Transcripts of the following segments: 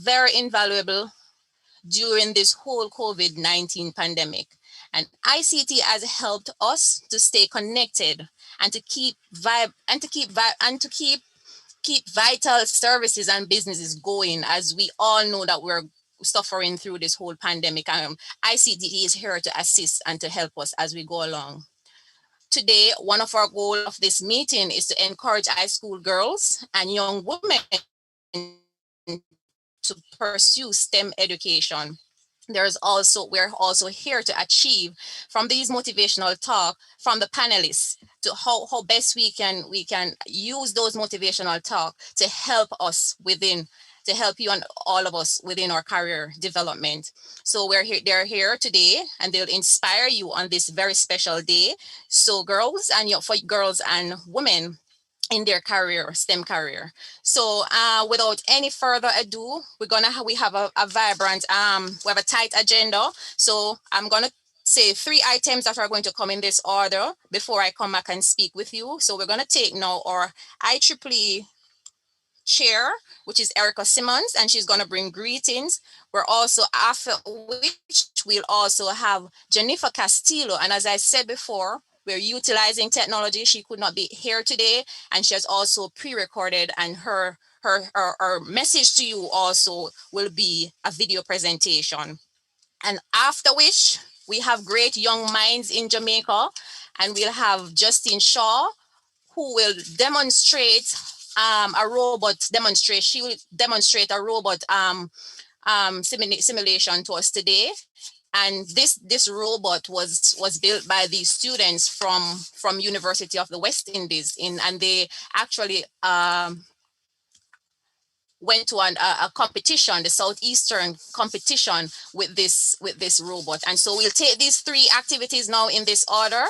very invaluable during this whole COVID-19 pandemic. And ICT has helped us to stay connected and to keep keep vital services and businesses going, as we all know that we're suffering through this whole pandemic. ICT is here to assist and to help us as we go along. Today, one of our goals of this meeting is to encourage high school girls and young women to pursue STEM education. We're also here to achieve from these motivational talk from the panelists to how best we can use those motivational talk to help us to help you and all of us within our career development. So they're here today and they'll inspire you on this very special day. So for girls and women in their career, STEM career. So without any further ado, we have a vibrant, we have a tight agenda. So I'm gonna say 3 items that are going to come in this order before I come back and speak with you. So we're gonna take now our IEEE chair, which is Erica Simmons, and she's gonna bring greetings. We're also, after which we'll also have Jennifer Castillo. And as I said before, we're utilizing technology. She could not be here today, and she has also pre-recorded, and her message to you also will be a video presentation. And after which, we have great young minds in Jamaica, and we'll have Justine Shaw, who will demonstrate a robot demonstration. She will demonstrate a robot simulation to us today. And this robot was built by these students from University of the West Indies, and they actually went to a competition, the Southeastern competition with this robot. And so we'll take these 3 activities now in this order.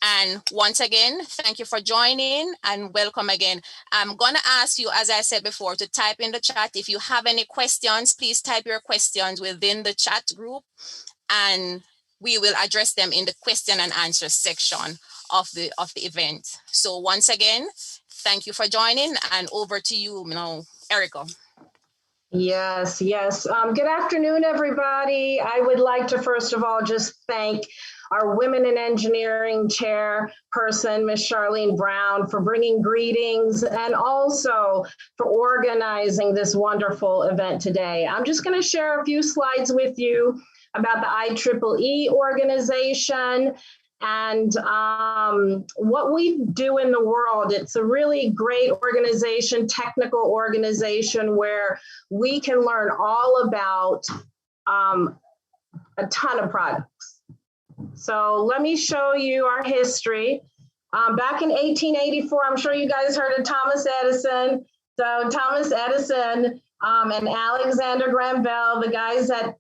And once again, thank you for joining and welcome again. I'm gonna ask you, as I said before, to type in the chat. If you have any questions, please type your questions within the chat group, and we will address them in the question and answer section of the event. So once again, thank you for joining, and over to you now, Erica. Yes. Good afternoon, everybody. I would like to first of all just thank our Women in Engineering chairperson, Ms. Charlene Brown, for bringing greetings and also for organizing this wonderful event today. I'm just going to share a few slides with you about the IEEE organization and what we do in the world. It's a really great organization, technical organization, where we can learn all about a ton of products. So let me show you our history. Back in 1884, I'm sure you guys heard of Thomas Edison. So Thomas Edison and Alexander Graham Bell, the guys that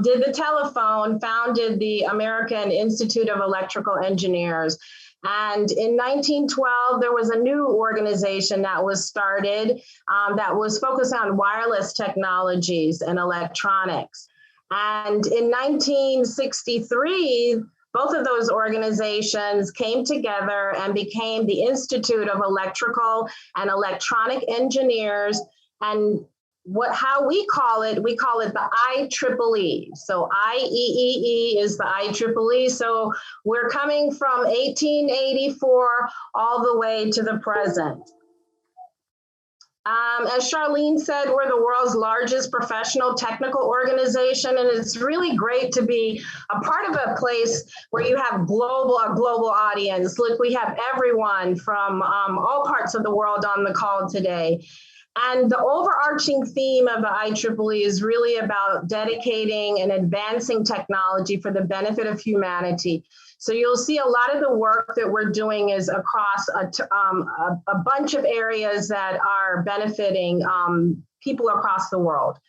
did the telephone, founded the American Institute of Electrical Engineers. And in 1912, there was a new organization that was started that was focused on wireless technologies and electronics. And in 1963, both of those organizations came together and became the Institute of Electrical and Electronic Engineers. And how we call it the IEEE. So IEEE is the IEEE. So we're coming from 1884 all the way to the present. As Charlene said, we're the world's largest professional technical organization, and it's really great to be a part of a place where you have a global audience. Look, we have everyone from all parts of the world on the call today. And the overarching theme of the IEEE is really about dedicating and advancing technology for the benefit of humanity. So you'll see a lot of the work that we're doing is across a bunch of areas that are benefiting people across the world.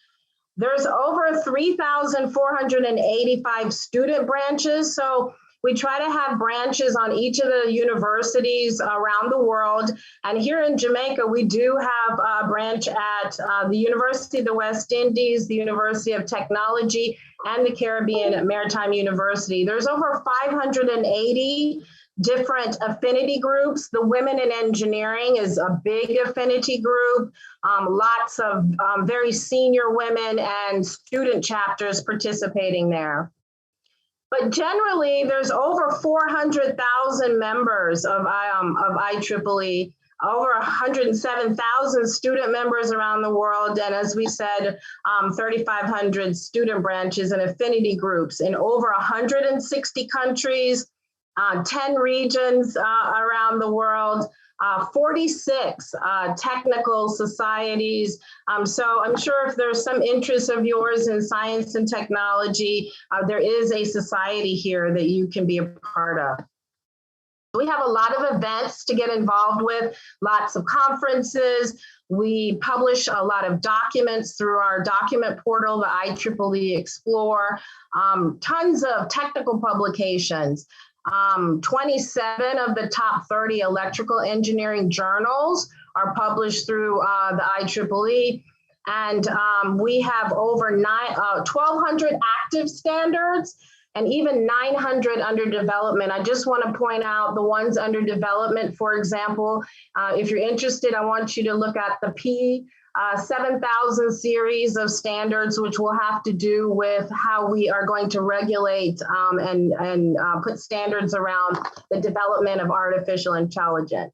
There's over 3,485 student branches. So we try to have branches on each of the universities around the world. And here in Jamaica, we do have a branch at the University of the West Indies, the University of Technology, and the Caribbean Maritime University. There's over 580 different affinity groups. The Women in Engineering is a big affinity group, lots of very senior women and student chapters participating there. But generally, there's over 400,000 members of IEEE, over 107,000 student members around the world, and as we said, 3,500 student branches and affinity groups in over 160 countries, 10 regions around the world, 46 technical societies. So I'm sure if there's some interest of yours in science and technology, there is a society here that you can be a part of. We have a lot of events to get involved with, lots of conferences. We publish a lot of documents through our document portal, the IEEE Explore, tons of technical publications. 27 of the top 30 electrical engineering journals are published through the IEEE. And we have over 1,200 active standards and even 900 under development. I just want to point out the ones under development, for example, if you're interested, I want you to look at the P7000 series of standards, which will have to do with how we are going to regulate and put standards around the development of artificial intelligence.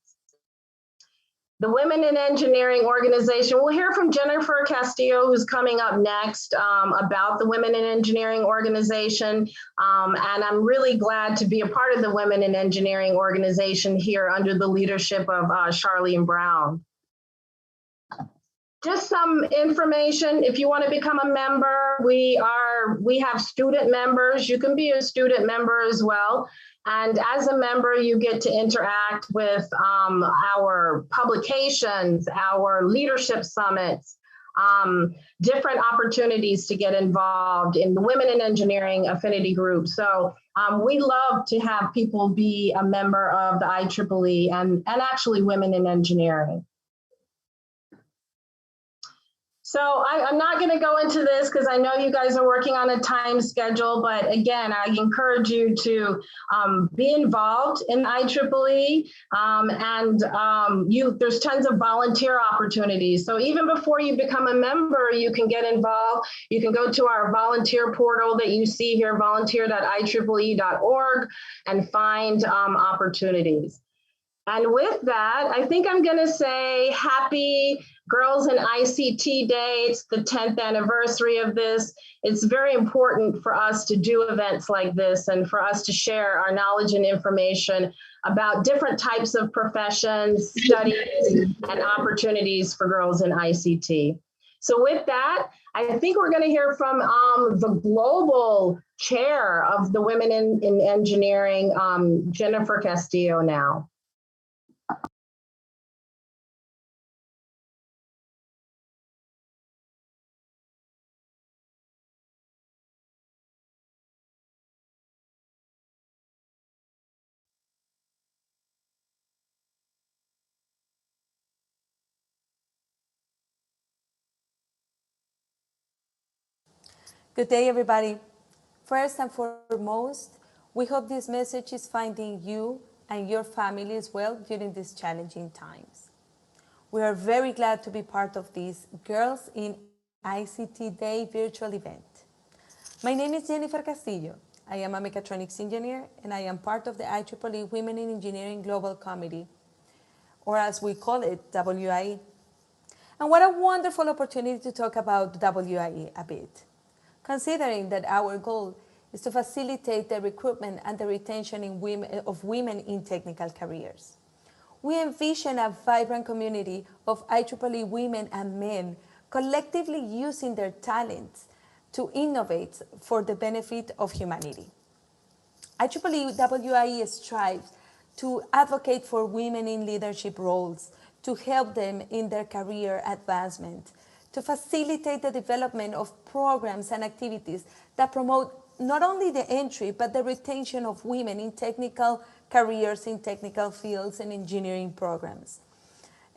The Women in Engineering organization, we'll hear from Jennifer Castillo, who's coming up next, about the Women in Engineering organization. And I'm really glad to be a part of the Women in Engineering organization here under the leadership of Charlene Brown. Just some information, if you want to become a member, we have student members. You can be a student member as well. And as a member, you get to interact with our publications, our leadership summits, different opportunities to get involved in the Women in Engineering affinity group. So we love to have people be a member of the IEEE and actually Women in Engineering. So I'm not going to go into this because I know you guys are working on a time schedule, but again, I encourage you to be involved in IEEE, and there's tons of volunteer opportunities. So even before you become a member, you can get involved. You can go to our volunteer portal that you see here, volunteer.ieee.org, and find opportunities. And with that, I think I'm going to say happy Girls in ICT Day. It's the 10th anniversary of this. It's very important for us to do events like this and for us to share our knowledge and information about different types of professions, studies, and opportunities for girls in ICT. So with that, I think we're going to hear from the global chair of the Women in Engineering, Jennifer Castillo now. Good day, everybody. First and foremost, we hope this message is finding you and your family as well during these challenging times. We are very glad to be part of this Girls in ICT Day virtual event. My name is Jennifer Castillo. I am a mechatronics engineer, and I am part of the IEEE Women in Engineering Global Committee, or as we call it, WIE. And what a wonderful opportunity to talk about WIE a bit, considering that our goal is to facilitate the recruitment and the retention of women in technical careers. We envision a vibrant community of IEEE women and men collectively using their talents to innovate for the benefit of humanity. IEEE WIE strives to advocate for women in leadership roles, to help them in their career advancement, to facilitate the development of programs and activities that promote not only the entry, but the retention of women in technical careers, in technical fields and engineering programs.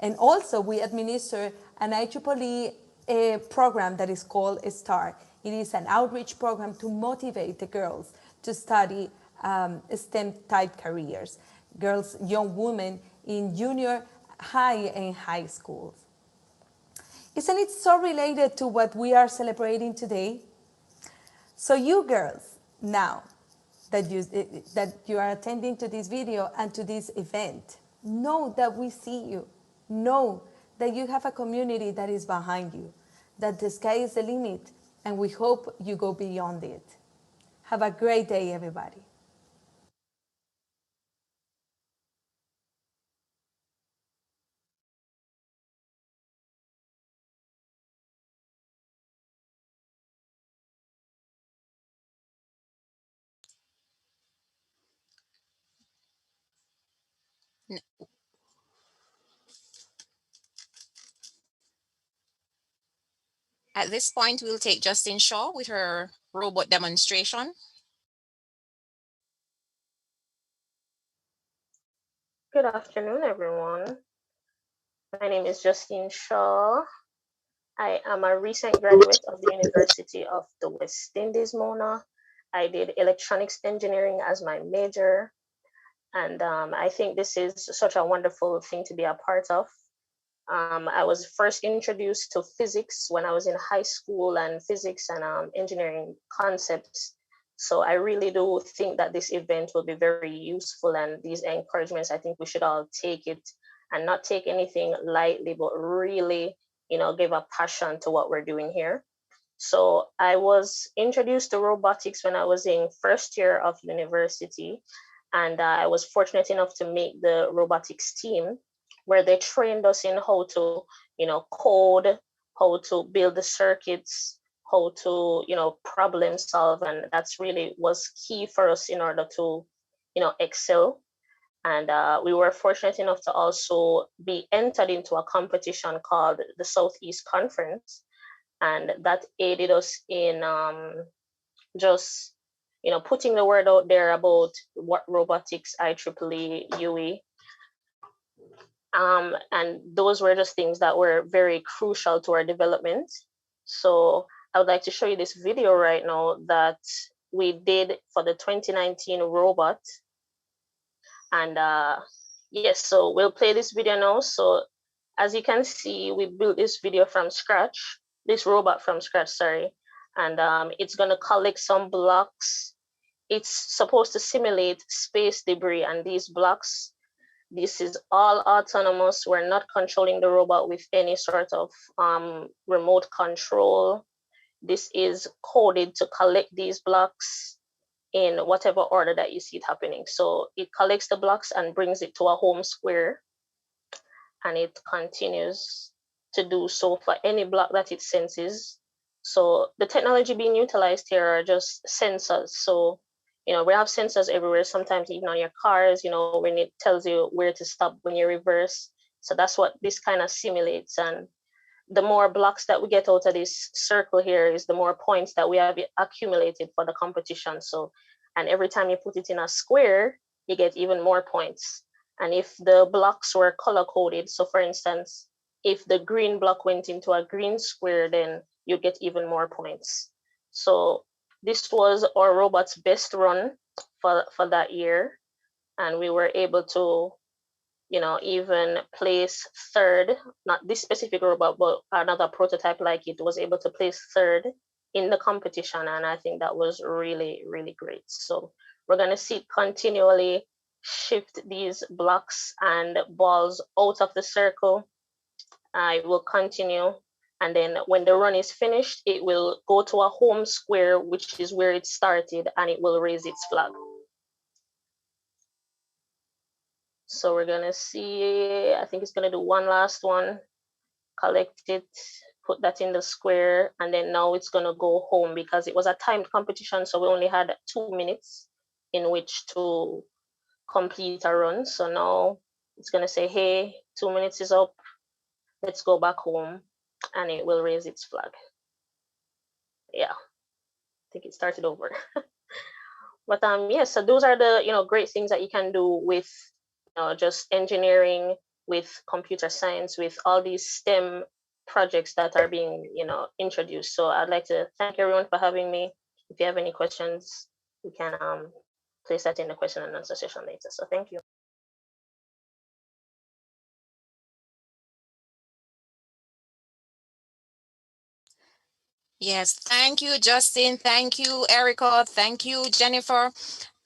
And also we administer an IEEE program that is called STAR. It is an outreach program to motivate the girls to study STEM type careers. girls, young women in junior high and high schools. Isn't it so related to what we are celebrating today? So you girls, now that you are attending to this video and to this event, know that we see you. Know that you have a community that is behind you, that the sky is the limit, and we hope you go beyond it. Have a great day, everybody. At this point, we'll take Justine Shaw with her robot demonstration. Good afternoon, everyone. My name is Justine Shaw. I am a recent graduate of the University of the West Indies, Mona. I did electronics engineering as my major, and I think this is such a wonderful thing to be a part of. I was first introduced to physics when I was in high school, and physics and engineering concepts. So I really do think that this event will be very useful, and these encouragements, I think we should all take it and not take anything lightly, but really, give a passion to what we're doing here. So I was introduced to robotics when I was in first year of university, and I was fortunate enough to make the robotics team where they trained us in how to, code, how to build the circuits, how to, problem solve, and that's really was key for us in order to, excel. And we were fortunate enough to also be entered into a competition called the Southeast Conference, and that aided us in just putting the word out there about what robotics IEEE UE. And those were just things that were very crucial to our development. So I would like to show you this video right now that we did for the 2019 robot. And yes, so we'll play this video now. So as you can see, we built this video from scratch, this robot from scratch, sorry. And it's gonna collect some blocks. It's supposed to simulate space debris, and these blocks, this is all autonomous. We're not controlling the robot with any sort of remote control. This is coded to collect these blocks in whatever order that you see it happening. So it collects the blocks and brings it to a home square, and it continues to do so for any block that it senses. So the technology being utilized here are just sensors. So, we have sensors everywhere, sometimes even on your cars, when it tells you where to stop when you reverse. So that's what this kind of simulates. And the more blocks that we get out of this circle here is the more points that we have accumulated for the competition. So, and every time you put it in a square, you get even more points. And if the blocks were color coded, so for instance, if the green block went into a green square, then you get even more points. So this was our robot's best run for that year. And we were able to even place third, not this specific robot, but another prototype like it was able to place third in the competition. And I think that was really, really great. So we're going to see it continually shift these blocks and balls out of the circle. I will continue. And then when the run is finished, it will go to a home square, which is where it started, and it will raise its flag. So we're gonna see, I think it's gonna do one last one, collect it, put that in the square, and then now it's gonna go home because it was a timed competition, so we only had 2 minutes in which to complete a run. So now it's gonna say, hey, 2 minutes is up, let's go back home, and it will raise its flag. Yeah, I think it started over. But yeah, so those are the great things that you can do with just engineering, with computer science, with all these STEM projects that are being introduced. So I'd like to thank everyone for having me. If you have any questions, we can place that in the question and answer session later. So thank you. Yes, thank you, Justin. Thank you, Erica. Thank you, Jennifer,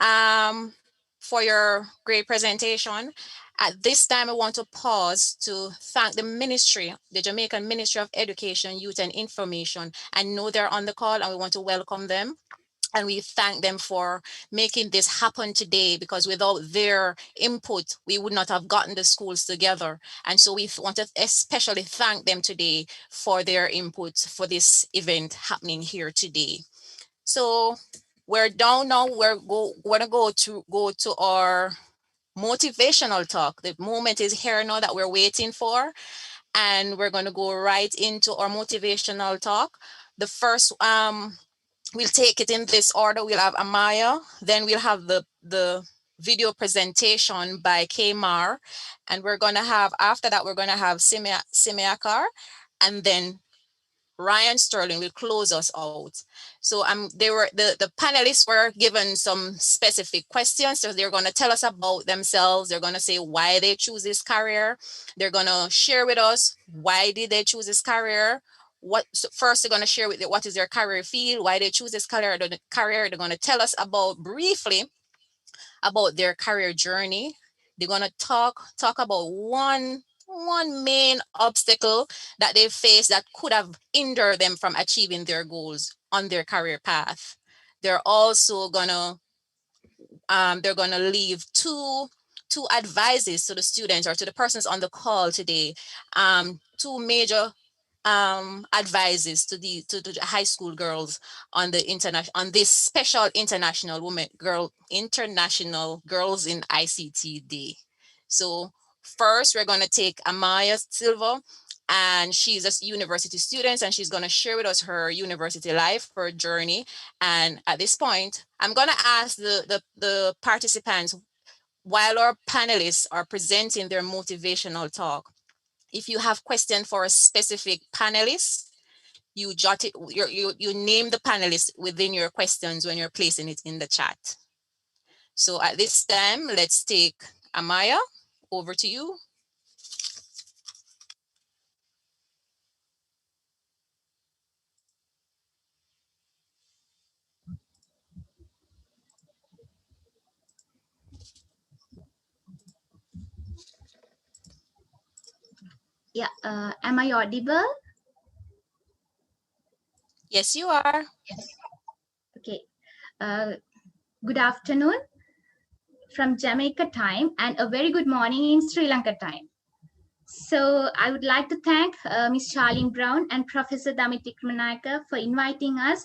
um, for your great presentation. At this time, I want to pause to thank the ministry, the Jamaican Ministry of Education, Youth and Information. I know they're on the call and we want to welcome them. And we thank them for making this happen today, because without their input, we would not have gotten the schools together. And so we want to especially thank them today for their input for this event happening here today. So we're down now. We're gonna go to our motivational talk. The moment is here now that we're waiting for, and we're gonna go right into our motivational talk. The first we'll take it in this order. We'll have Amaya, then we'll have the video presentation by Kmar, and we're gonna have after that we're gonna have Simeakar, and then Ryan Sterling will close us out. So they were the panelists were given some specific questions. So they're gonna tell us about themselves. They're gonna say why they choose this career. They're gonna share with us why did they choose this career. First they're gonna share with you what is their career field, why they choose this career. They're gonna tell us about briefly about their career journey. They're gonna talk about one main obstacle that they face that could have hindered them from achieving their goals on their career path. They're also gonna leave two advices to the students or to the persons on the call today. Two major advices to the high school girls on the international on this special international girls in ICT day. So first we're going to take Amaya Silva, and she's a university student, and she's going to share with us her university life, her journey. And at this point I'm going to ask the participants, while our panelists are presenting their motivational talk, if you have questions for a specific panelist, you jot it, you name the panelist within your questions when you're placing it in the chat. So at this time, let's take Amaya, over to you. Yeah, am I audible? Yes, you are. Yes. Okay. Good afternoon from Jamaica time and a very good morning in Sri Lanka time. So I would like to thank Ms. Charlene Brown and Professor Damit Ikranayaka for inviting us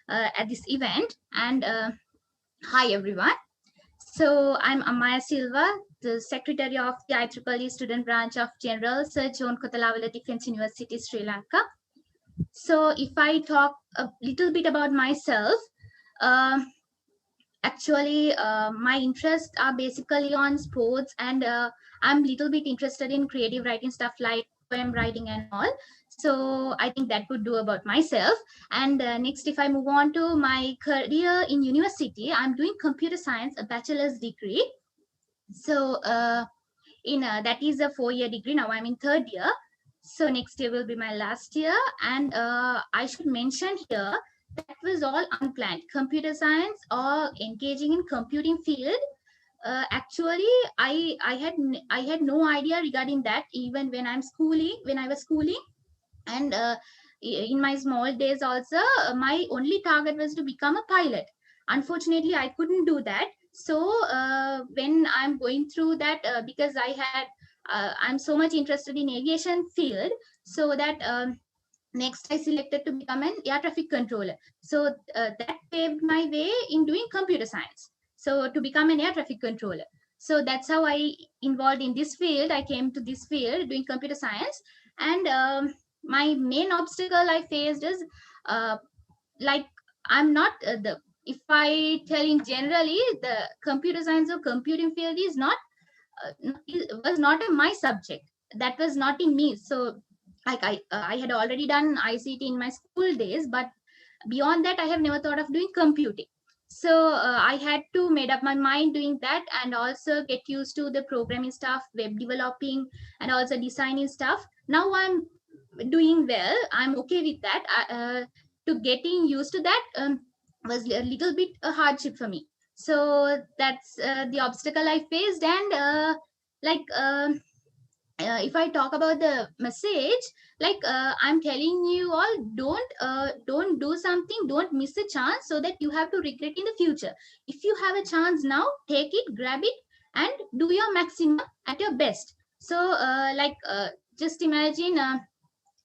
at this event. And hi, everyone. So I'm Amaya Silva, the Secretary of the IEEE Student Branch of General Sir John Kotalawala Defence University, Sri Lanka. So if I talk a little bit about myself, actually my interests are basically on sports, and I'm a little bit interested in creative writing stuff like poem writing and all. So I think that would do about myself. And next, if I move on to my career in university, I'm doing computer science, a bachelor's degree. So in that is a 4-year degree. Now I'm in 3rd year. So next year will be my last year. And I should mention here, that was all unplanned. Computer science or engaging in computing field. Actually, I had no idea regarding that even when I was schooling. And in my small days also, my only target was to become a pilot. Unfortunately, I couldn't do that. So when I'm going through that, because I'm so much interested in aviation field, so that next I selected to become an air traffic controller. So that paved my way in doing computer science, so to become an air traffic controller. So that's how I involved in this field. I came to this field doing computer science. And my main obstacle I faced is uh, like I'm not the if I tell in generally, the computer science or computing field is not was not my subject. That was not in me. So like I had already done ICT in my school days, but beyond that I have never thought of doing computing. So I had to made up my mind doing that, and also get used to the programming stuff, web developing, and also designing stuff. Now I'm doing well, I'm okay with that. to getting used to that was a little bit a hardship for me. So that's the obstacle I faced. And like if I talk about the message, like I'm telling you all, don't do something, don't miss a chance so that you have to regret in the future. If you have a chance now, take it, grab it, and do your maximum at your best. So just imagine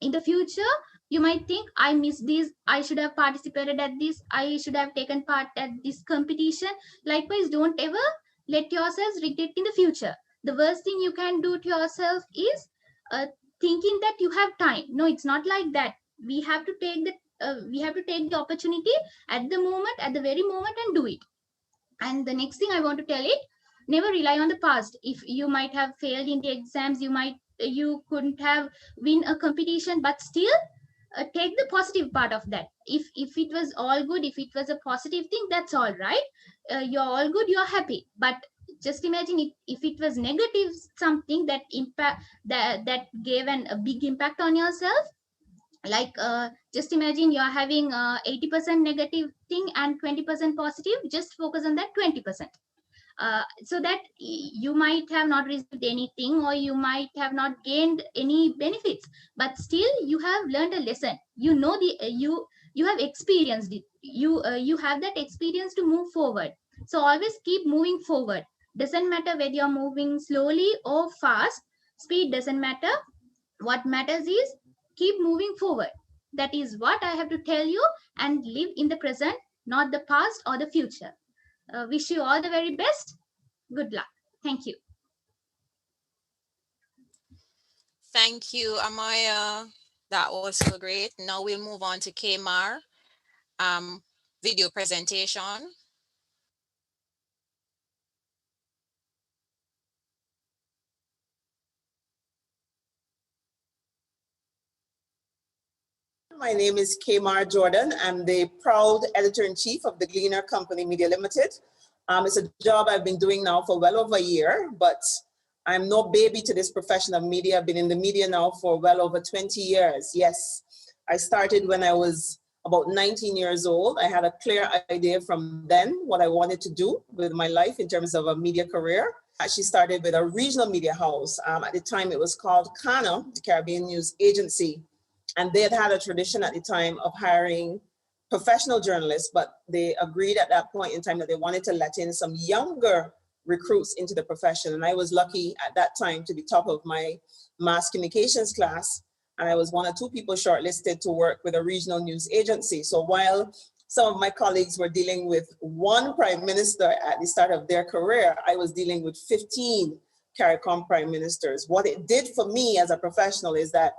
in the future you might think, I missed this, I should have participated at this, I should have taken part at this competition. Likewise, don't ever let yourselves regret in the future. The worst thing you can do to yourself is thinking that you have time. No, it's not like that. We have to take the opportunity at the moment, at the very moment, and do it. And the next thing I want to tell it, never rely on the past. If you might have failed in the exams, you couldn't have win a competition, but still take the positive part of that. If it was all good, if it was a positive thing, that's all right. You're all good, you're happy. But just imagine if it was negative, something that impact that gave a big impact on yourself. Like just imagine you're having 80% negative thing and 20% positive. Just focus on that 20%, so that you might have not received anything, or you might have not gained any benefits, but still you have learned a lesson. You know the you have experienced it. You have that experience to move forward. So always keep moving forward. Doesn't matter whether you're moving slowly or fast. Speed doesn't matter. What matters is keep moving forward. That is what I have to tell you. And live in the present, not the past or the future. Wish you all the very best. Good luck. Thank you. Thank you, Amaya. That was so great. Now we'll move on to Kmar video presentation. My name is Kmar Jordan. I'm the proud editor-in-chief of the Gleaner Company Media Limited. It's a job I've been doing now for well over a year, but I'm no baby to this profession of media. I've been in the media now for well over 20 years. Yes, I started when I was about 19 years old. I had a clear idea from then what I wanted to do with my life in terms of a media career. I actually started with a regional media house. At the time, it was called CANA, the Caribbean News Agency. And they had a tradition at the time of hiring professional journalists, but they agreed at that point in time that they wanted to let in some younger recruits into the profession. And I was lucky at that time to be top of my mass communications class. And I was one or two people shortlisted to work with a regional news agency. So while some of my colleagues were dealing with one prime minister at the start of their career, I was dealing with 15 CARICOM prime ministers. What it did for me as a professional is that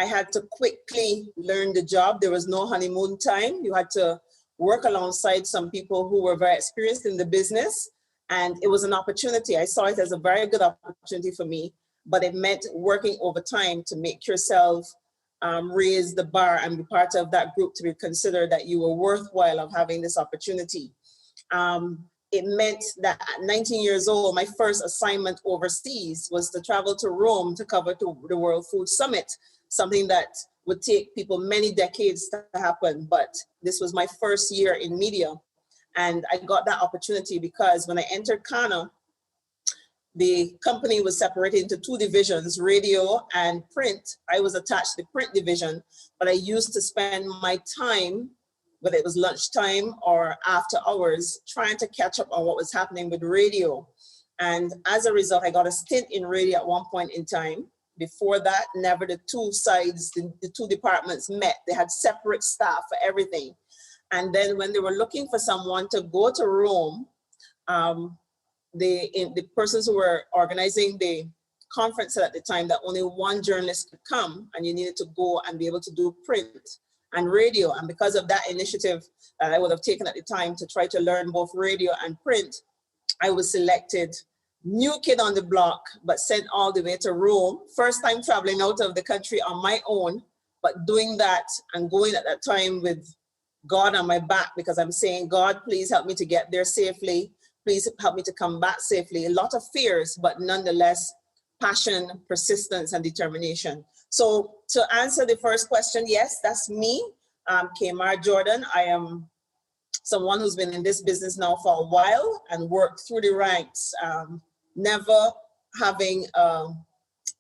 I had to quickly learn the job. There was no honeymoon time. You had to work alongside some people who were very experienced in the business. And it was an opportunity. I saw it as a very good opportunity for me, but it meant working overtime to make yourself raise the bar and be part of that group to be considered that you were worthwhile of having this opportunity. It meant that at 19 years old, my first assignment overseas was to travel to Rome to cover the World Food Summit, something that would take people many decades to happen. But this was my first year in media. And I got that opportunity because when I entered CANA, the company was separated into two divisions, radio and print. I was attached to the print division, but I used to spend my time, whether it was lunchtime or after hours, trying to catch up on what was happening with radio. And as a result, I got a stint in radio at one point in time. Before that, never the two sides, the two departments met. They had separate staff for everything. And then when they were looking for someone to go to Rome, the persons who were organizing the conference at the time that only one journalist could come, and you needed to go and be able to do print and radio. And because of that initiative that I would have taken at the time to try to learn both radio and print, I was selected. New kid on the block, but sent all the way to Rome. First time traveling out of the country on my own, but doing that and going at that time with God on my back, because I'm saying, God, please help me to get there safely. Please help me to come back safely. A lot of fears, but nonetheless, passion, persistence, and determination. So to answer the first question, yes, that's me. Kmart Jordan. I am someone who's been in this business now for a while and worked through the ranks, never having an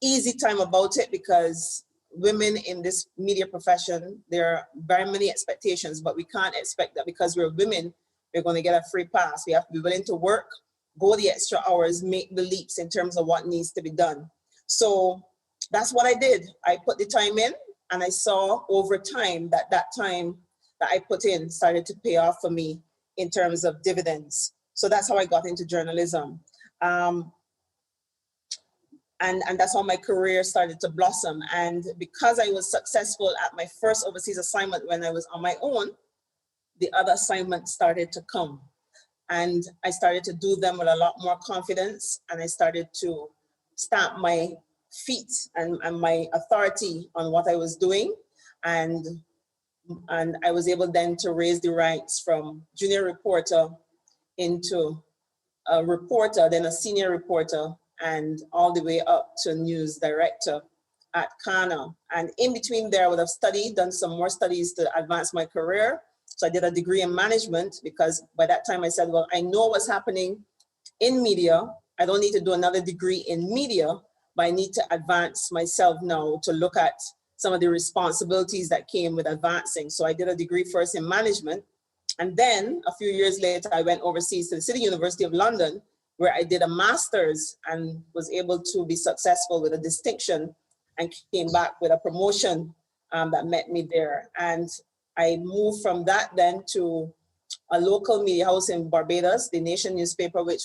easy time about it, because women in this media profession, there are very many expectations, but we can't expect that because we're women, we're going to get a free pass. We have to be willing to work, go the extra hours, make the leaps in terms of what needs to be done. So that's what I did. I put the time in, and I saw over time that that time that I put in started to pay off for me in terms of dividends. So that's how I got into journalism. And that's how my career started to blossom. And because I was successful at my first overseas assignment when I was on my own, the other assignments started to come. And I started to do them with a lot more confidence. And I started to stamp my feet and my authority on what I was doing. And I was able then to raise the ranks from junior reporter into a reporter, then a senior reporter, and all the way up to news director at Kana. And in between there, I would have studied, done some more studies to advance my career. So I did a degree in management, because by that time I said, well, I know what's happening in media. I don't need to do another degree in media, but I need to advance myself now to look at some of the responsibilities that came with advancing. So I did a degree first in management. And then a few years later, I went overseas to the City University of London, where I did a master's and was able to be successful with a distinction, and came back with a promotion that met me there. And I moved from that then to a local media house in Barbados, the Nation newspaper, which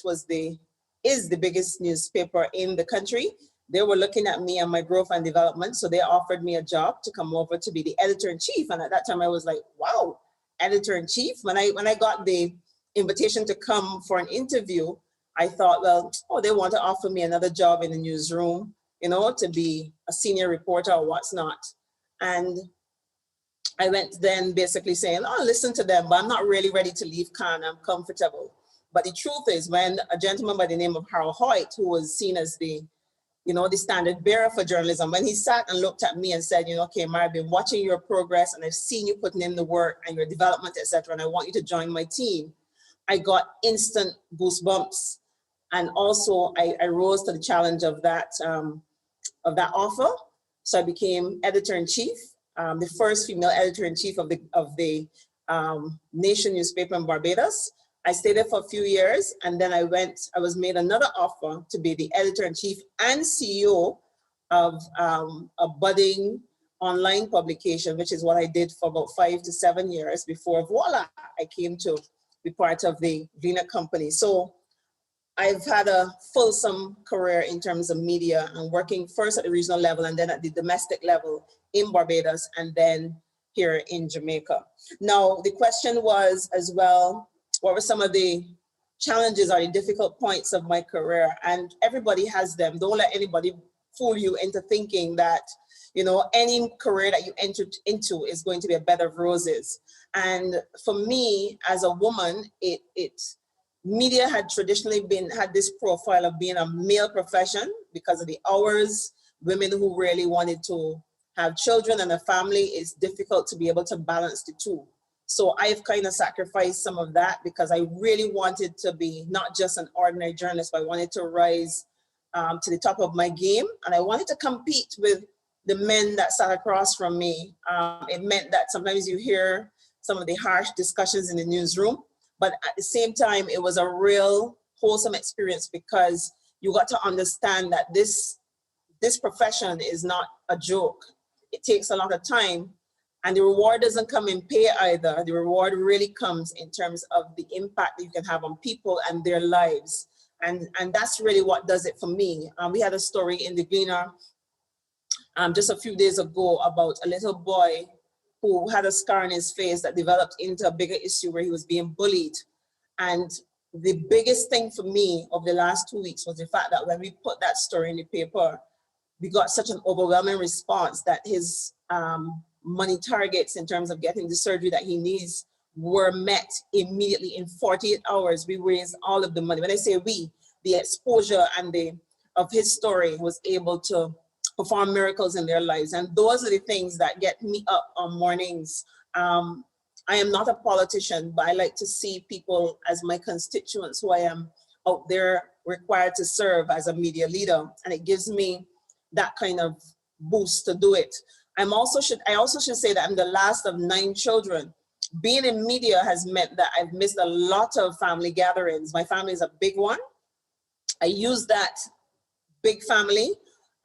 is the biggest newspaper in the country. They were looking at me and my growth and development. So they offered me a job to come over to be the editor-in-chief. And at that time I was like, wow, editor-in-chief. When I got the invitation to come for an interview, I thought, well, they want to offer me another job in the newsroom, to be a senior reporter or what's not. And I went then basically saying, listen to them, but I'm not really ready to leave Cannes. I'm comfortable. But the truth is, when a gentleman by the name of Harold Hoyt, who was seen as the standard bearer for journalism, when he sat and looked at me and said, okay, Mara, I've been watching your progress and I've seen you putting in the work and your development, etc., and I want you to join my team, I got instant goosebumps. And also I rose to the challenge of that offer. So I became editor-in-chief, the first female editor-in-chief of the Nation newspaper in Barbados. I stayed there for a few years, and then I was made another offer to be the editor-in-chief and CEO of a budding online publication, which is what I did for about 5 to 7 years before, voila, I came to be part of the Gleaner company. So I've had a fulsome career in terms of media and working first at the regional level and then at the domestic level in Barbados and then here in Jamaica. Now, the question was as well, what were some of the challenges or the difficult points of my career? And everybody has them. Don't let anybody fool you into thinking that, any career that you enter into is going to be a bed of roses. And for me, as a woman, media had traditionally had this profile of being a male profession because of the hours. Women who really wanted to have children and a family, it's difficult to be able to balance the two. So I've kind of sacrificed some of that because I really wanted to be not just an ordinary journalist, but I wanted to rise to the top of my game. And I wanted to compete with the men that sat across from me. It meant that sometimes you hear some of the harsh discussions in the newsroom, but at the same time, it was a real wholesome experience because you got to understand that this profession is not a joke. It takes a lot of time, and the reward doesn't come in pay either. The reward really comes in terms of the impact that you can have on people and their lives. And that's really what does it for me. We had a story in the Gleaner just a few days ago about a little boy who had a scar on his face that developed into a bigger issue where he was being bullied. And the biggest thing for me of the last 2 weeks was the fact that when we put that story in the paper, we got such an overwhelming response that his money targets in terms of getting the surgery that he needs were met immediately in 48 hours. We raised all of the money. When I say we, the exposure and of his story was able to perform miracles in their lives. And those are the things that get me up on mornings I am not a politician, but I like to see people as my constituents who I am out there required to serve as a media leader. And it gives me that kind of boost to do it. I also should say that I'm the last of 9 children. Being in media has meant that I've missed a lot of family gatherings. My family is a big one. I use that big family.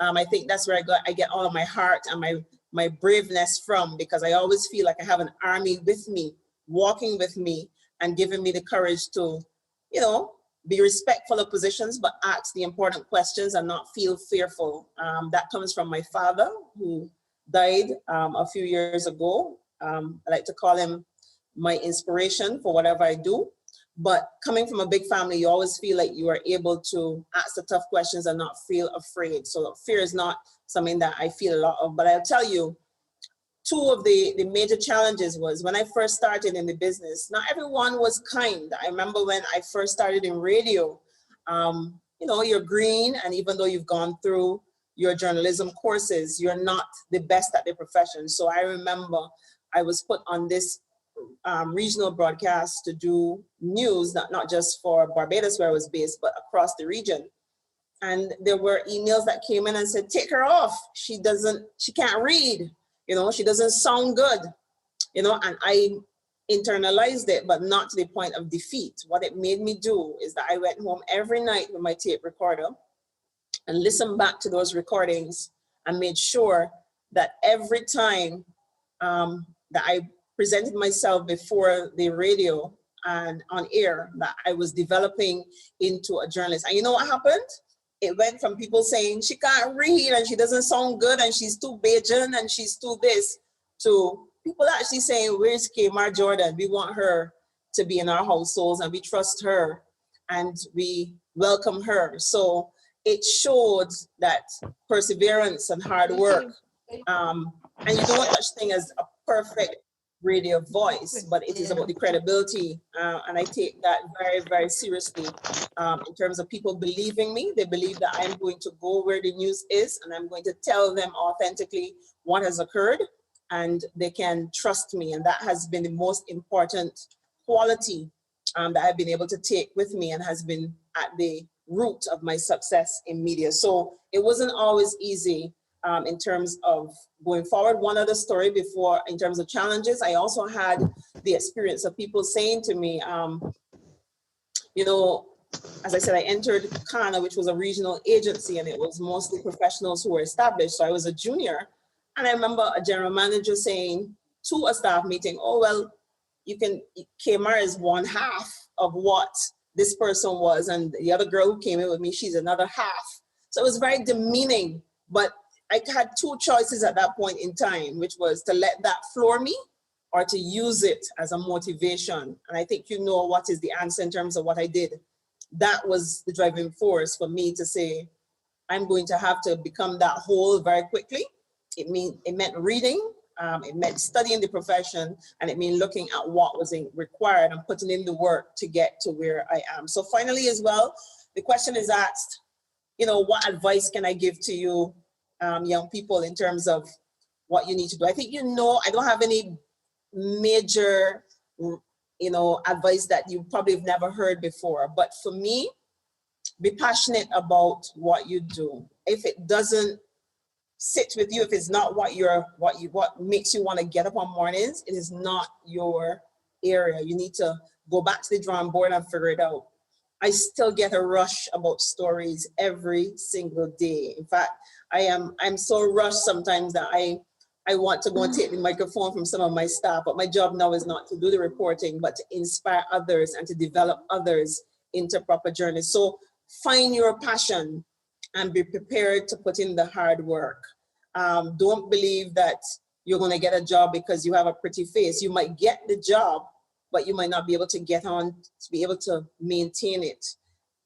I think that's where I get all of my heart and my braveness from, because I always feel like I have an army with me, walking with me and giving me the courage to, you know, be respectful of positions, but ask the important questions and not feel fearful. That comes from my father, who died a few years ago. I like to call him my inspiration for whatever I do. But coming from a big family, you always feel like you are able to ask the tough questions and not feel afraid. So fear is not something that I feel a lot of. But I'll tell you, 2 of the major challenges was when I first started in the business, not everyone was kind. I remember when I first started in radio, you know, you're green, and even though you've gone through your journalism courses, you're not the best at the profession. So I remember I was put on this regional broadcast to do news, not just for Barbados where I was based, but across the region. And there were emails that came in and said, take her off. She can't read, you know, she doesn't sound good, you know, and I internalized it, but not to the point of defeat. What it made me do is that I went home every night with my tape recorder and listened back to those recordings and made sure that every time that I presented myself before the radio and on air, that I was developing into a journalist. And you know what happened? It went from people saying she can't read and she doesn't sound good and she's too Bajan and she's too this, to people actually saying, where's Kmar Jordan? We want her to be in our households and we trust her and we welcome her. So it showed that perseverance and hard work. And you don't want such thing as a perfect radio voice, but it is about the credibility. And I take that very, very seriously in terms of people believing me. They believe that I'm going to go where the news is and I'm going to tell them authentically what has occurred, and they can trust me. And that has been the most important quality that I've been able to take with me and has been at the root of my success in media. So it wasn't always easy in terms of going forward. One other story before, in terms of challenges, I also had the experience of people saying to me, you know, as I said, I entered Kana, which was a regional agency, and it was mostly professionals who were established. So I was a junior. And I remember a general manager saying to a staff meeting, oh, well, Kmar is one half of what this person was. And the other girl who came in with me, she's another half. So it was very demeaning, but I had 2 choices at that point in time, which was to let that floor me or to use it as a motivation. And I think you know what is the answer in terms of what I did. That was the driving force for me to say, I'm going to have to become that whole very quickly. It meant reading, it meant studying the profession, and it meant looking at what was required and putting in the work to get to where I am. So finally as well, the question is asked, you know, what advice can I give to you, young people, in terms of what you need to do? I think, you know, I don't have any major, you know, advice that you probably have never heard before. But for me, be passionate about what you do. If it doesn't sit with you, if it's not what makes you want to get up on mornings, it is not your area. You need to go back to the drawing board and figure it out. I still get a rush about stories every single day. In fact, I'm so rushed sometimes that I want to go and take the microphone from some of my staff, but my job now is not to do the reporting, but to inspire others and to develop others into proper journalists. So find your passion and be prepared to put in the hard work. Don't believe that you're going to get a job because you have a pretty face. You might get the job, but you might not be able to get on to be able to maintain it.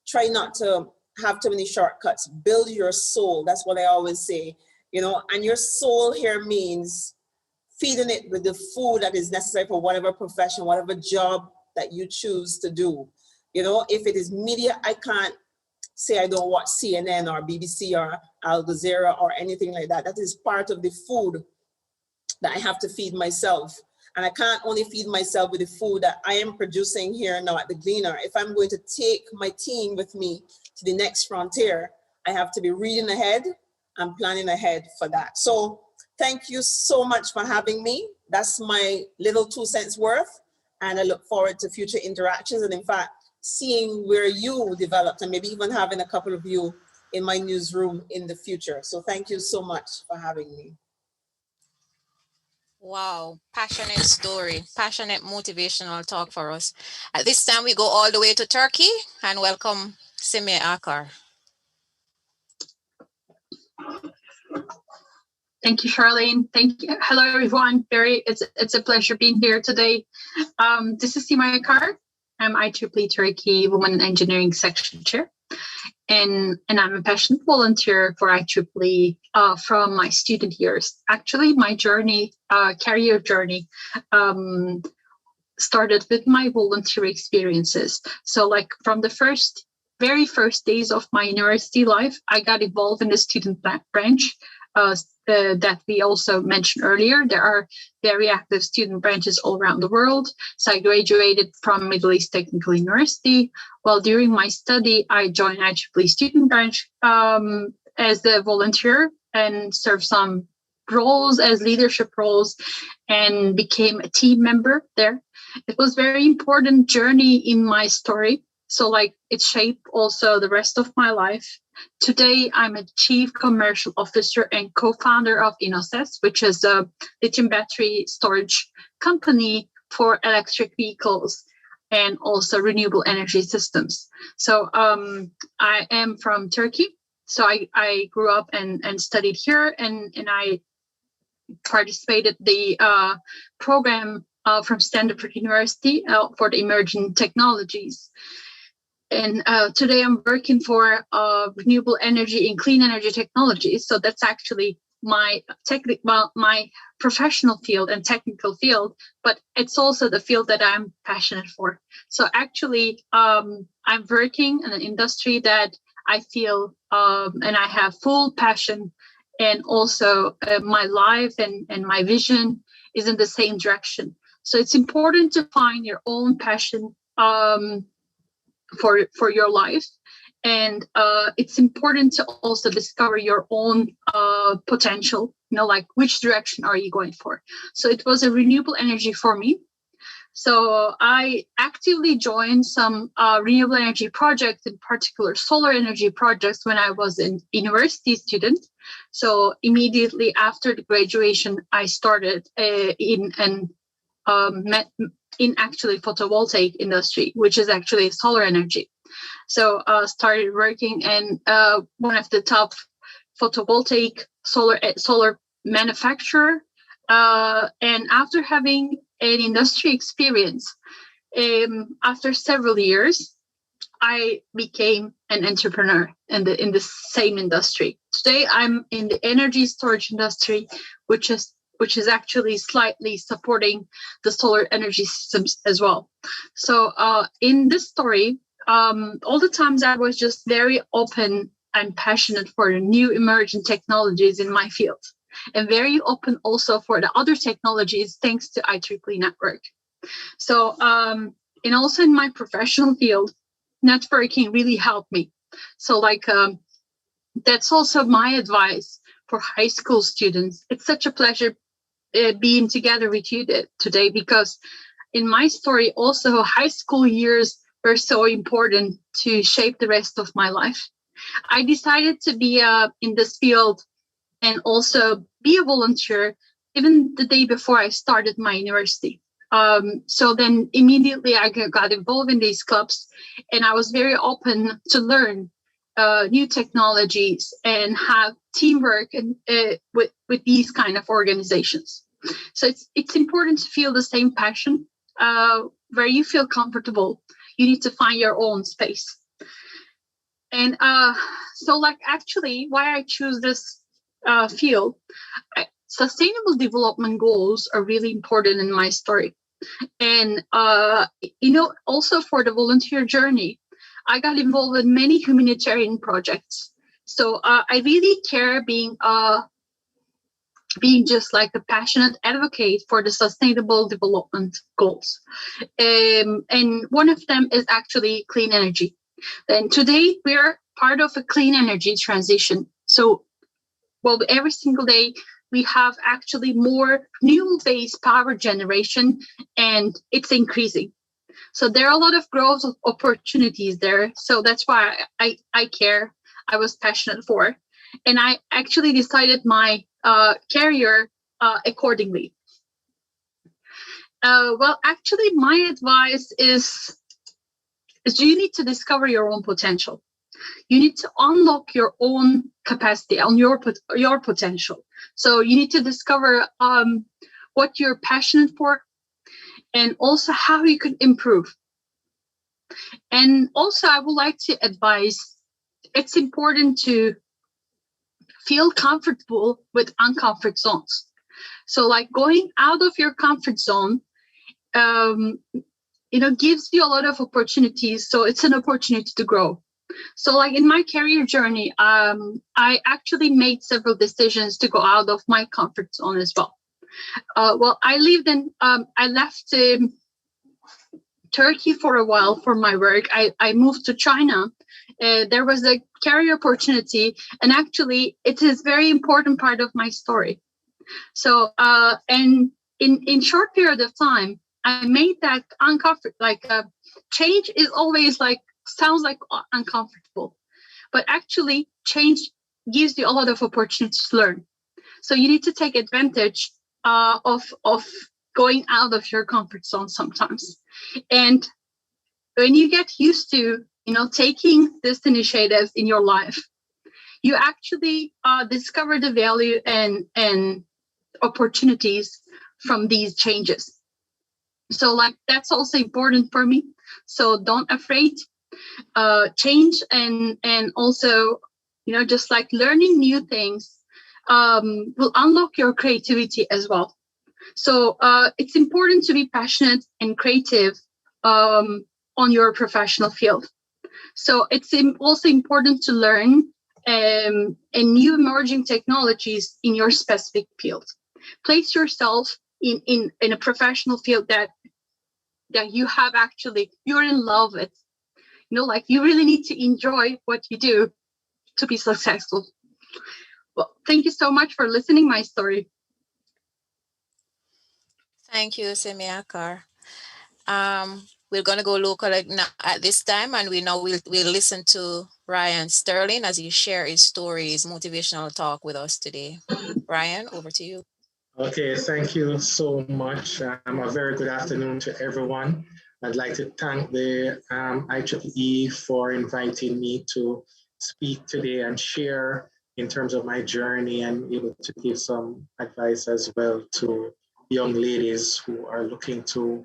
Try not to have too many shortcuts. Build your soul. That's what I always say, you know, and your soul here means feeding it with the food that is necessary for whatever profession, whatever job that you choose to do. You know, if it is media, I can't say I don't watch CNN or BBC or Al Jazeera or anything like that. That is part of the food that I have to feed myself. And I can't only feed myself with the food that I am producing here now at the Gleaner. If I'm going to take my team with me to the next frontier, I have to be reading ahead and planning ahead for that. So thank you so much for having me. That's my little 2 cents worth. And I look forward to future interactions. And in fact, seeing where you developed and maybe even having a couple of you in my newsroom in the future. So thank you so much for having me. Wow, passionate story, passionate motivational talk for us. At this time, we go all the way to Turkey and welcome Sime Akar. Thank you, Charlene. Thank you. Hello, everyone. It's a pleasure being here today. This is Sima Akar. I'm IEEE Turkey Women in Engineering Section Chair, and I'm a passionate volunteer for IEEE from my student years. Actually, my journey, career journey, started with my volunteer experiences. So, like from the very first days of my university life, I got involved in the student branch. That we also mentioned earlier. There are very active student branches all around the world. So I graduated from Middle East Technical University. While during my study, I joined IEEE student branch as a volunteer and served some roles as leadership roles and became a team member there. It was a very important journey in my story. So like it shaped also the rest of my life. Today, I'm a chief commercial officer and co-founder of Innocess, which is a lithium battery storage company for electric vehicles and also renewable energy systems. So I am from Turkey. So I grew up and studied here, and I participated the program from Stanford University for the emerging technologies. And today I'm working for renewable energy and clean energy technologies. So that's actually my my professional field and technical field, but it's also the field that I'm passionate for. So actually, I'm working in an industry that I feel and I have full passion, and also my life and my vision is in the same direction. So it's important to find your own passion for your life, and it's important to also discover your own potential, like which direction are you going for. So it was a renewable energy for me. So I actively joined some renewable energy projects, in particular solar energy projects, when I was a university student. So immediately after the graduation, I started in actually photovoltaic industry, which is actually solar energy. So started working in one of the top photovoltaic solar manufacturer. And after having an industry experience, after several years, I became an entrepreneur in the same industry. Today, I'm in the energy storage industry, which is actually slightly supporting the solar energy systems as well. So in this story, all the times I was just very open and passionate for the new emerging technologies in my field, and very open also for the other technologies thanks to IEEE network. So and also in my professional field, networking really helped me. So like that's also my advice for high school students. It's such a pleasure being together with you today, because in my story also high school years were so important to shape the rest of my life. I decided to be in this field and also be a volunteer even the day before I started my university. So then immediately I got involved in these clubs, and I was very open to learn new technologies and have teamwork and with these kind of organizations. So it's important to feel the same passion where you feel comfortable. You need to find your own space. And so like actually why I choose this field, sustainable development goals are really important in my story. And, also for the volunteer journey, I got involved in many humanitarian projects. So I really care being being just like a passionate advocate for the sustainable development goals. And one of them is actually clean energy. And today we are part of a clean energy transition. So, well, every single day we have actually more renewable-based power generation, and it's increasing. So there are a lot of growth opportunities there. So that's why I care. I was passionate for, and I actually decided my career accordingly. Well, actually, my advice is you need to discover your own potential. You need to unlock your own capacity on your potential. So you need to discover what you're passionate for, and also how you can improve. And also, I would like to advise, it's important to feel comfortable with uncomfort zones. So like going out of your comfort zone, gives you a lot of opportunities. So it's an opportunity to grow. So like in my career journey, I actually made several decisions to go out of my comfort zone as well. Well, I left Turkey for a while for my work. I moved to China. There was a career opportunity, and actually it is very important part of my story. So and in short period of time, I made that uncomfortable. Like change is always like sounds like uncomfortable, but actually change gives you a lot of opportunities to learn. So you need to take advantage of going out of your comfort zone sometimes. And when you get used to taking these initiatives in your life, you actually discover the value and opportunities from these changes. So like that's also important for me. So don't afraid change, and also just like learning new things will unlock your creativity as well. So it's important to be passionate and creative on your professional field. So it's also important to learn and new emerging technologies in your specific field. Place yourself in a professional field that you have you're in love with. Like you really need to enjoy what you do to be successful. Well, thank you so much for listening my story. Thank you, Semiakar. We're gonna go local at this time, and we'll listen to Ryan Sterling as he share his story, his motivational talk with us today. Ryan, over to you. Okay, thank you so much. A very good afternoon to everyone. I'd like to thank the IEEE for inviting me to speak today and share in terms of my journey, and able to give some advice as well to young ladies who are looking to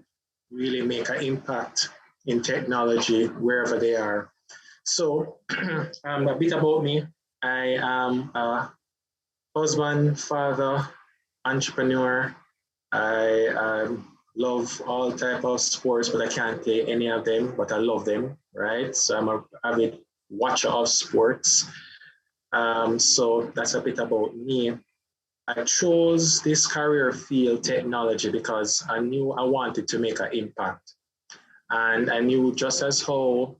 really make an impact in technology wherever they are. So a bit about me. I am a husband, father, entrepreneur. I love all type of sports, but I can't play any of them, but I love them, right? So I'm an avid watcher of sports. So that's a bit about me. I chose this career field, technology, because I knew I wanted to make an impact. And I knew just as how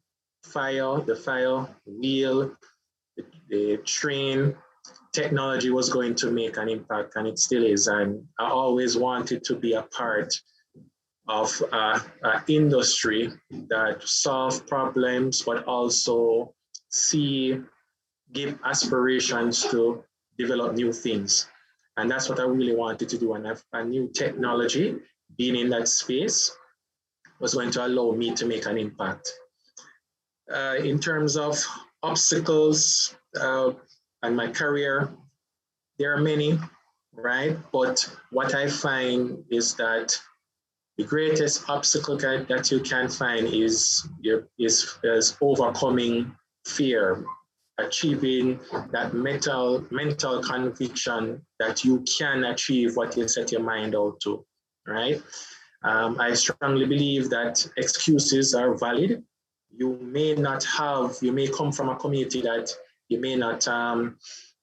the wheel, the train, technology was going to make an impact, and it still is. And I always wanted to be a part of an industry that solve problems, but also give aspirations to develop new things. And that's what I really wanted to do. And a new technology, being in that space, was going to allow me to make an impact. In terms of obstacles and my career, there are many, right? But what I find is that the greatest obstacle that you can find is overcoming fear, achieving that mental conviction that you can achieve what you set your mind out to, right? I strongly believe that excuses are valid. You may come from a community that you may not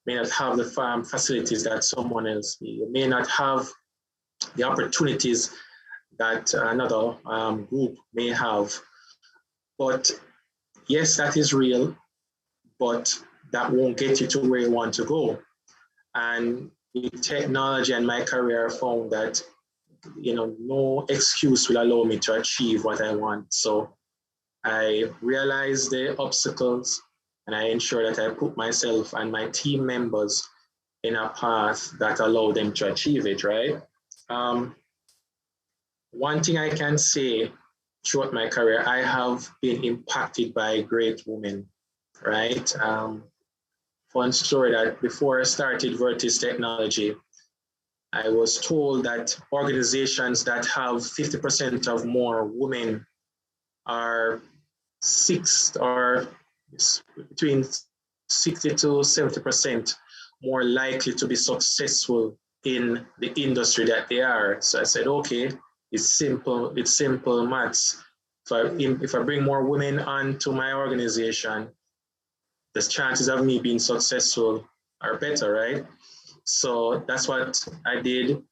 may not have the facilities that someone else may. You may not have the opportunities that another group may have. But yes, that is real, but that won't get you to where you want to go. And with technology and my career, I found that, no excuse will allow me to achieve what I want. So I realize the obstacles and I ensure that I put myself and my team members in a path that allow them to achieve it, right? One thing I can say throughout my career, I have been impacted by great women, right? Fun story that before I started Vertis Technology, I was told that organizations that have 50% of more women are between 60 to 70% more likely to be successful in the industry that they are. So I said, okay, it's simple maths. If I bring more women onto my organization, the chances of me being successful are better, right? So that's what I did.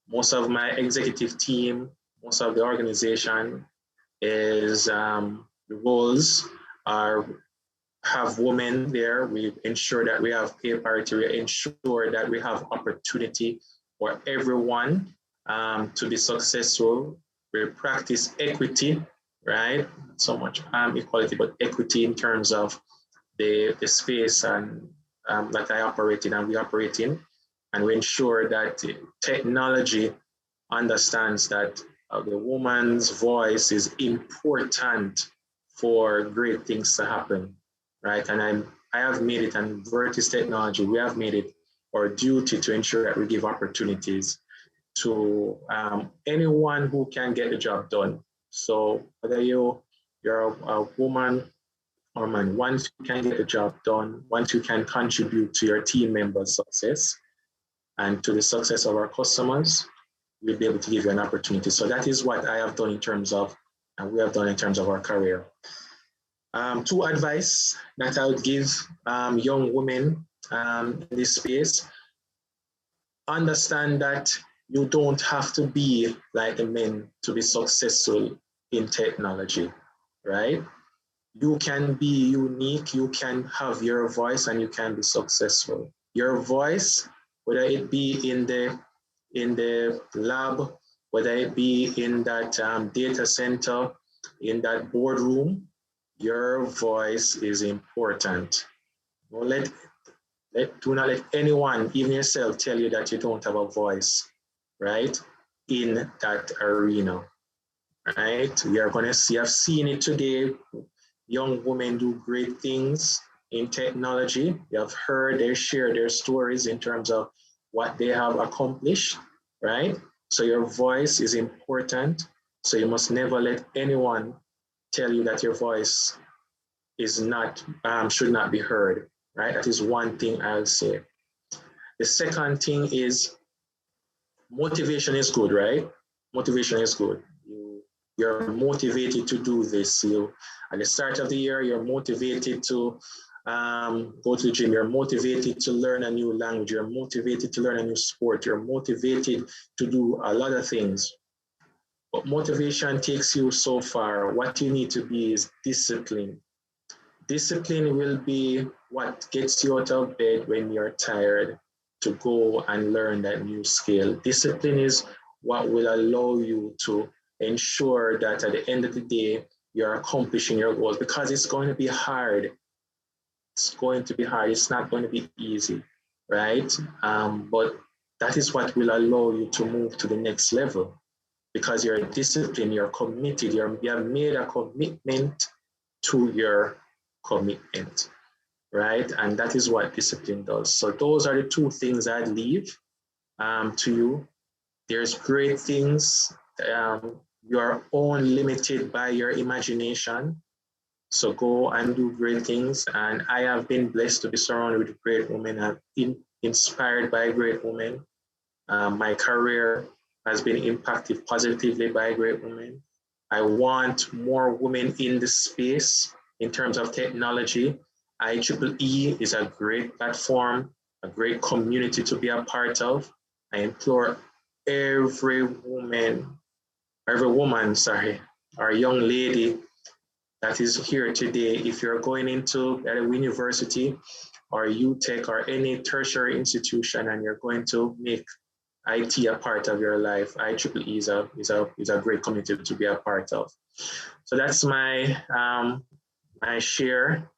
Most of my executive team, most of the organization is the roles have women there. We ensure that we have pay parity. We ensure that we have opportunity for everyone to be successful. We practice equity, right? Not so much equality, but equity in terms of the space and that I operate in and we operate in. And we ensure that technology understands that the woman's voice is important for great things to happen, right? And I have made it, and Vertis Technology, we have made it our duty to ensure that we give opportunities to anyone who can get the job done. So whether you're a woman or man, once you can get the job done, once you can contribute to your team members' success and to the success of our customers, we'll be able to give you an opportunity. So that is what I have done in terms of, and we have done in terms of our career. Two advice that I would give young women in this space: understand that you don't have to be like the men to be successful in technology, right? You can be unique, you can have your voice, and you can be successful. Your voice, whether it be in the lab, whether it be in that data center, in that boardroom, your voice is important. Do not let anyone, even yourself, tell you that you don't have a voice, right? In that arena, right? You're gonna see, I've seen it today. Young women do great things in technology. You have heard they share their stories in terms of what they have accomplished, right? So your voice is important. So you must never let anyone tell you that your voice is not, should not be heard, right? That is one thing I'll say. The second thing is motivation is good, right? Motivation is good. You're motivated to do this. At the start of the year, you're motivated to go to the gym. You're motivated to learn a new language. You're motivated to learn a new sport. You're motivated to do a lot of things. But motivation takes you so far. What you need to be is discipline. Discipline will be what gets you out of bed when you're tired to go and learn that new skill. Discipline is what will allow you to ensure that at the end of the day, you're accomplishing your goals, because it's going to be hard. It's going to be hard. It's not going to be easy, right? But that is what will allow you to move to the next level, because you're disciplined, you're committed, you have made a commitment to your commitment, right? And that is what discipline does. So those are the two things I'd leave to you. There's great things. You are only limited by your imagination. So go and do great things. And I have been blessed to be surrounded with great women. I've been inspired by great women. My career has been impacted positively by great women. I want more women in the space in terms of technology. IEEE is a great platform a great community to be a part of. I implore every woman, sorry, or young lady that is here today, if you're going into a university or UTech or any tertiary institution and you're going to make IT a part of your life, IEEE is a great community to be a part of. So that's my my share,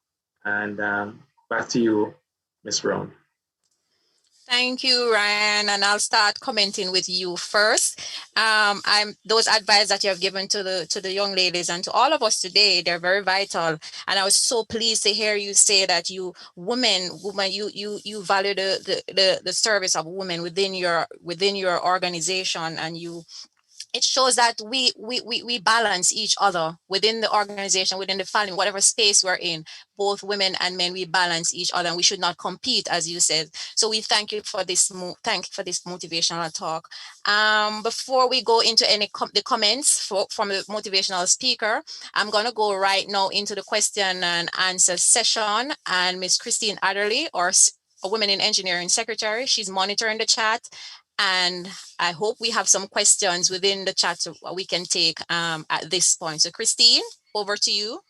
and back to you, Ms. Brown. Thank you, Ryan. And I'll start commenting with you first. I'm those advice that you have given to the young ladies and to all of us today, they're very vital. And I was so pleased to hear you say that you women, you value the service of women within your organization, and it shows that we balance each other within the organization, within the family, whatever space we're in. Both women and men, we balance each other, and we should not compete, as you said. So we thank you for this motivational talk. Before we go into the comments from the motivational speaker, I'm going to go right now into the question and answer session. And Miss Christine Adderley, or a Women in Engineering Secretary, she's monitoring the chat. And I hope we have some questions within the chat so we can take at this point. So Christine, over to you.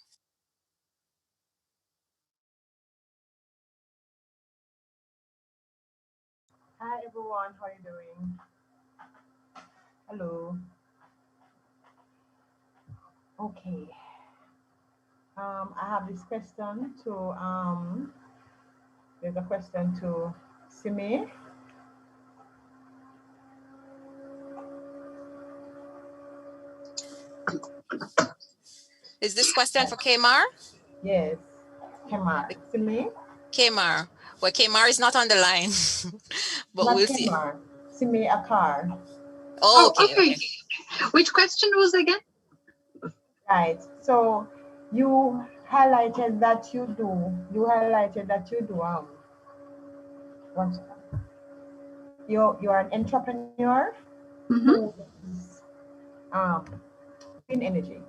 Hi everyone, how are you doing? Hello. Okay. I have this question to there's a question to Simi. Is this question for Kmar? Yes, Kemar. Simi? Kmar. Well, Kmar is not on the line, but Not we'll see. Kemar. Simi Akar. Oh, okay. Which question was again? Right. So you highlighted that you do what you're an entrepreneur who is green energy.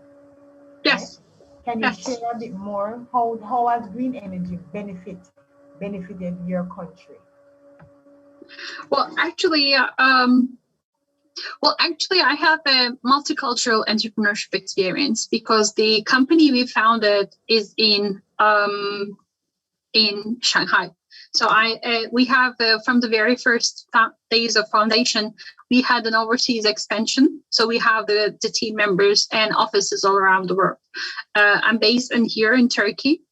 Yes. Right? Can you Yes. share a bit more? How has green energy benefited your country? Well, actually, I have a multicultural entrepreneurship experience because the company we founded is in Shanghai. So we have from the very first days of foundation, we had an overseas expansion. So we have the team members and offices all around the world. I'm based here in Turkey,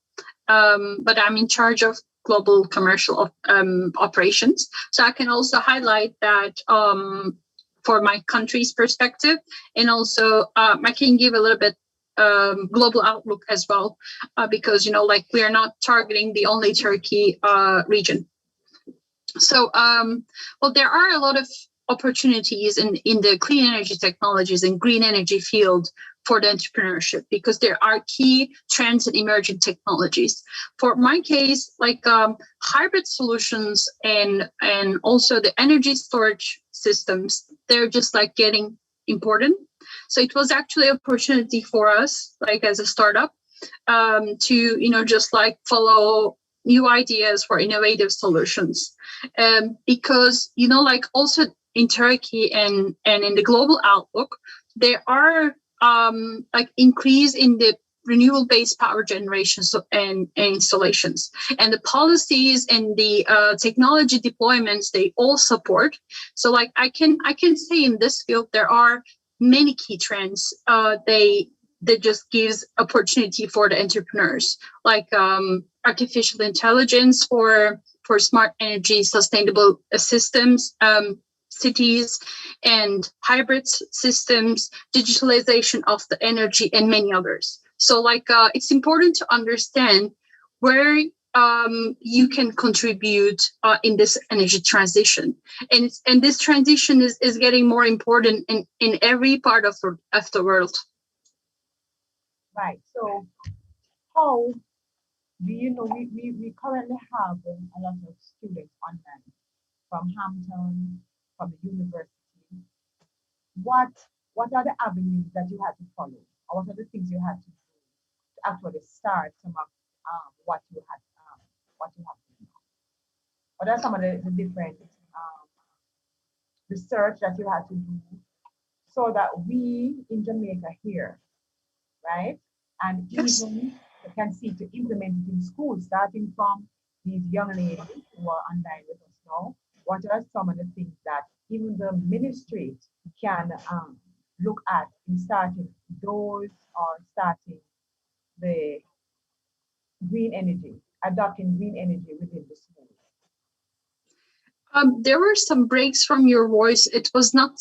but I'm in charge of global commercial operations. So I can also highlight that for my country's perspective, and also I can give a little bit global outlook as well, because we are not targeting the only Turkey region. So well, there are a lot of opportunities in the clean energy technologies and green energy field for the entrepreneurship, because there are key trends and emerging technologies. For my case, like hybrid solutions and also the energy storage systems, they're just like getting important. So it was actually an opportunity for us, like as a startup, to just like follow new ideas for innovative solutions, because like also in Turkey and in the global outlook, there are like increase in the renewable-based power generations and installations, and the policies and the technology deployments, they all support. So like I can say in this field there are many key trends. That just gives opportunity for the entrepreneurs, like artificial intelligence for smart energy, sustainable systems, cities, and hybrid systems, digitalization of the energy, and many others. So like it's important to understand where you can contribute in this energy transition, and this transition is getting more important in every part of the world. Right. So how do we currently have a lot of students online from Hampton, from the university. What are the avenues that you had to follow, or what are the things you had to do to actually start some of what you have to do? What are some of the different research that you had to do so that we in Jamaica here, right? And Yes. even can see to implement it in schools, starting from these young ladies who are online with us now. What are some of the things that even the ministry can look at in starting those or starting the green energy, adopting green energy within the schools? There were some breaks from your voice. It was not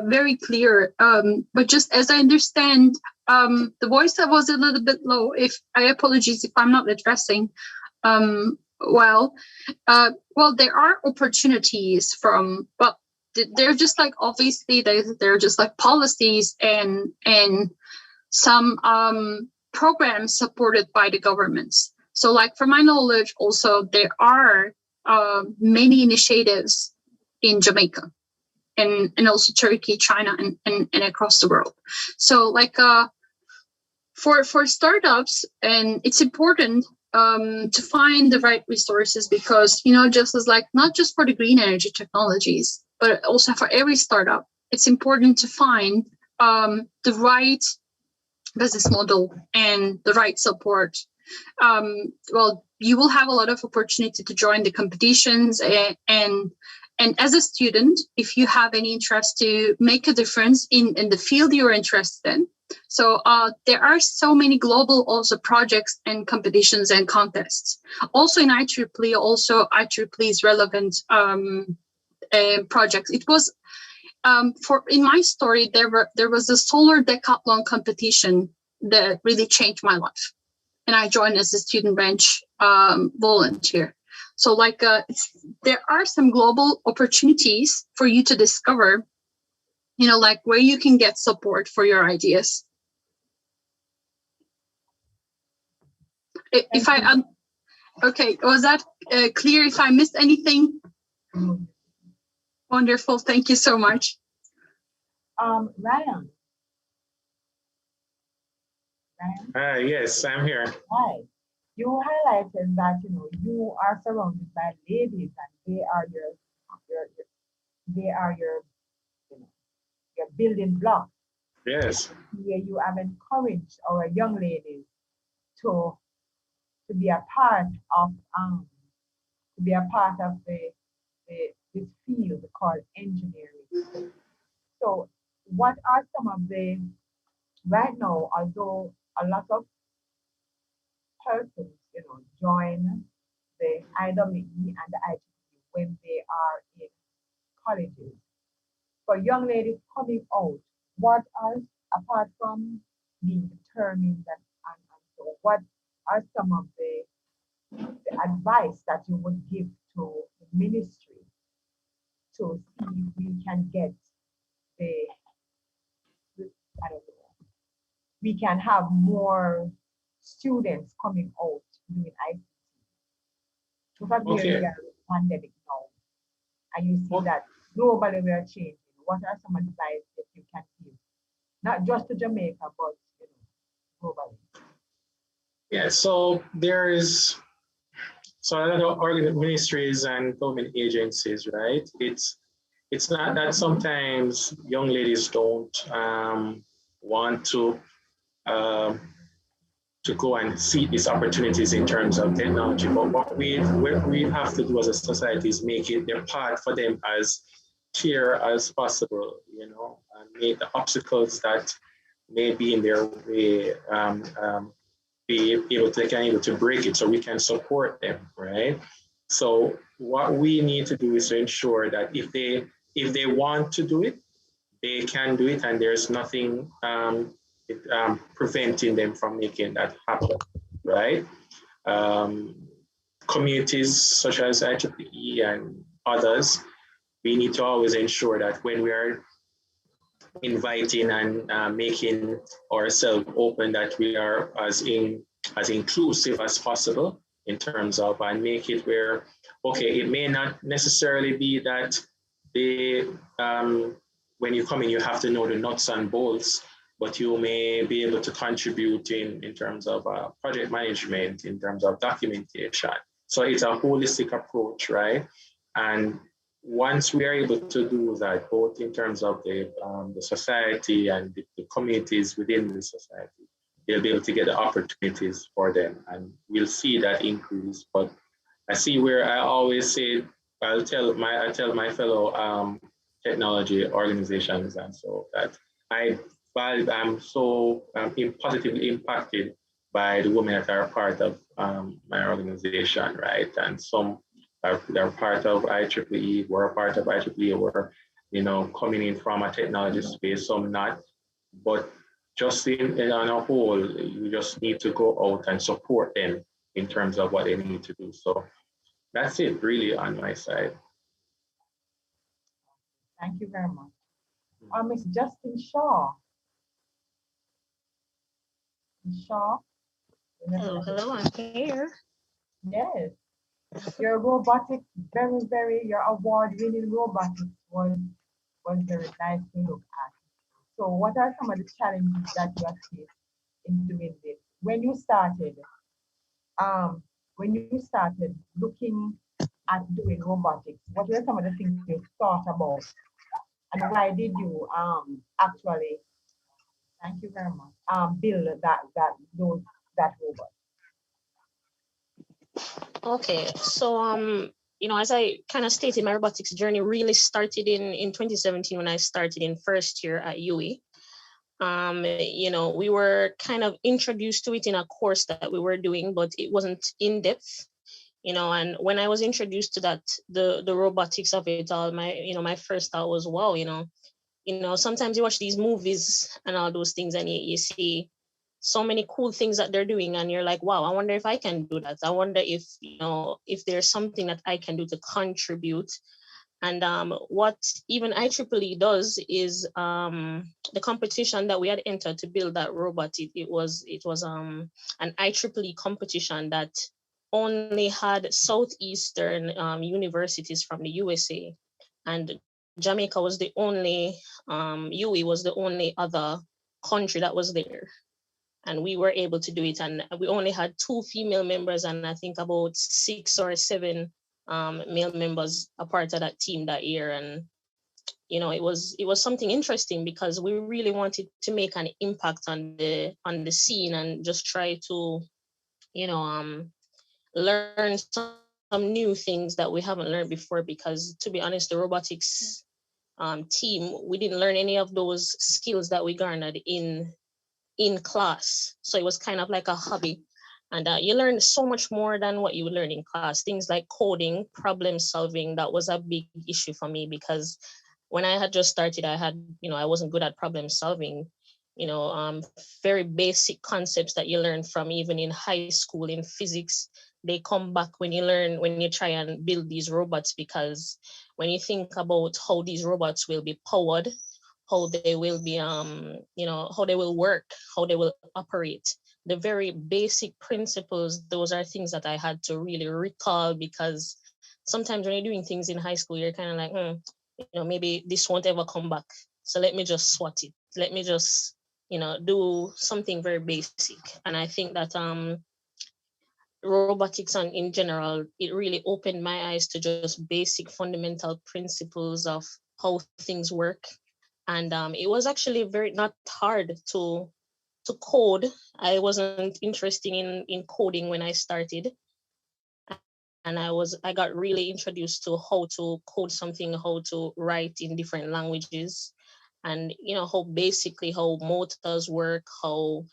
very clear, but just as I understand, the voice that was a little bit low. If I apologize if I'm not addressing well. Well, there are opportunities from, well, they're just like obviously they're just like policies and some programs supported by the governments. So, like from my knowledge, also there are many initiatives in Jamaica and also Turkey, China, and across the world. So like for startups, and it's important to find the right resources because, you know, just as like not just for the green energy technologies, but also for every startup, it's important to find the right business model and the right support. Well, you will have a lot of opportunity to join the competitions and as a student, if you have any interest to make a difference in the field you're interested in. So there are so many global also projects and competitions and contests. Also in IEEE, also IEEE is relevant projects. It was for in my story, there was a solar decathlon competition that really changed my life. And I joined as a student branch volunteer. So like there are some global opportunities for you to discover, you know, like where you can get support for your ideas. If I, okay, was that clear? If I missed anything? Mm-hmm. Wonderful, thank you so much. Ryan. Yes, I'm here. Hi. You highlighted that you are surrounded by ladies and they are your building block. Yes. Here you have encouraged our young ladies to be a part of this field called engineering. So what are some of the right now, although a lot of persons, join the IEEE and the ICT when they are in colleges. For young ladies coming out, what are, apart from being determined and so, what are some of the advice that you would give to the ministry to see if we can get I don't know, we can have more students coming out doing ICT? Because we are in a pandemic now, and you see that globally we are changing. What are some advice that you can give, not just to Jamaica, but globally? Yeah, so there is a lot of ministries and government agencies, right? It's not that sometimes young ladies don't want to go and seek these opportunities in terms of technology. But what we have to do as a society is make it their part for them as clear as possible, and make the obstacles that may be in their way be able to break it so we can support them, right? So what we need to do is to ensure that if they want to do it, they can do it, and there's nothing preventing them from making that happen, right? Communities such as IEEE and others, we need to always ensure that when we are inviting and making ourselves open, that we are as inclusive as possible in terms of, and make it where, okay, it may not necessarily be that they when you come in, you have to know the nuts and bolts, but you may be able to contribute in terms of project management, in terms of documentation. So it's a holistic approach, right? And once we are able to do that, both in terms of the society and the communities within the society, they'll be able to get the opportunities for them, and we'll see that increase. But I see where I always say, I tell my fellow technology organizations and so that I I'm so positively impacted by the women that are part of my organization, right? And some they're part of IEEE, we're a part of IEEE, we're, coming in from a technology space, some not, but just on a whole, you just need to go out and support them in terms of what they need to do. So that's it really on my side. Thank you very much. Miss Justin Shaw. Ms. Shaw. Hello, I'm here. Yes. Your robotics, your award-winning robotics was very nice to look at. So what are some of the challenges that you have faced in doing this? When you started looking at doing robotics, what were some of the things you thought about? And why did you actually, thank you very much, build that robot? Okay, so as I kind of stated, my robotics journey really started in 2017 when I started in first year at UE. We were kind of introduced to it in a course that we were doing, but it wasn't in depth. And when I was introduced to that, the robotics of it all, my first thought was, wow, sometimes you watch these movies and all those things, and you see so many cool things that they're doing, and you're like, wow, I wonder if I can do that. I wonder if there's something that I can do to contribute. And what even IEEE does is the competition that we had entered to build that robot. It was an IEEE competition that only had southeastern universities from the USA, and Jamaica was the only UE was the only other country that was there, and we were able to do it. And we only had 2 female members, and I think about 6 or 7 male members a part of that team that year. And it was something interesting because we really wanted to make an impact on the scene and just try to learn some new things that we haven't learned before, because to be honest, the robotics team, we didn't learn any of those skills that we garnered in class. So it was kind of like a hobby. And you learn so much more than what you would learn in class. Things like coding, problem solving, that was a big issue for me, because when I had just started, I wasn't good at problem solving. Very basic concepts that you learn from even in high school in physics, they come back when you try and build these robots, because when you think about how these robots will be powered, how they will be how they will work, how they will operate, the very basic principles, those are things that I had to really recall, because sometimes when you're doing things in high school, you're kind of like, maybe this won't ever come back, so let me just swat it, let me just do something very basic. And I think that robotics and in general, it really opened my eyes to just basic fundamental principles of how things work. And it was actually very not hard to code. I wasn't interested in coding when I started, and I got really introduced to how to code something, how to write in different languages, and how basically how motors work, how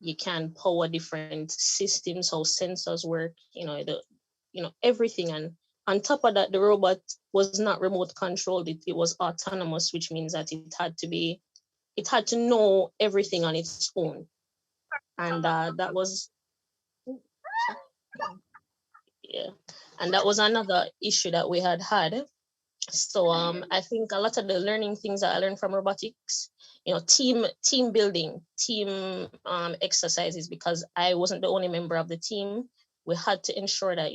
you can power different systems, how sensors work, everything. And on top of that, the robot was not remote controlled, it was autonomous, which means that it had to know everything on its own. And that was yeah and that was another issue that we had. So I think a lot of the learning things that I learned from robotics, team building, team exercises, because I wasn't the only member of the team. We had to ensure that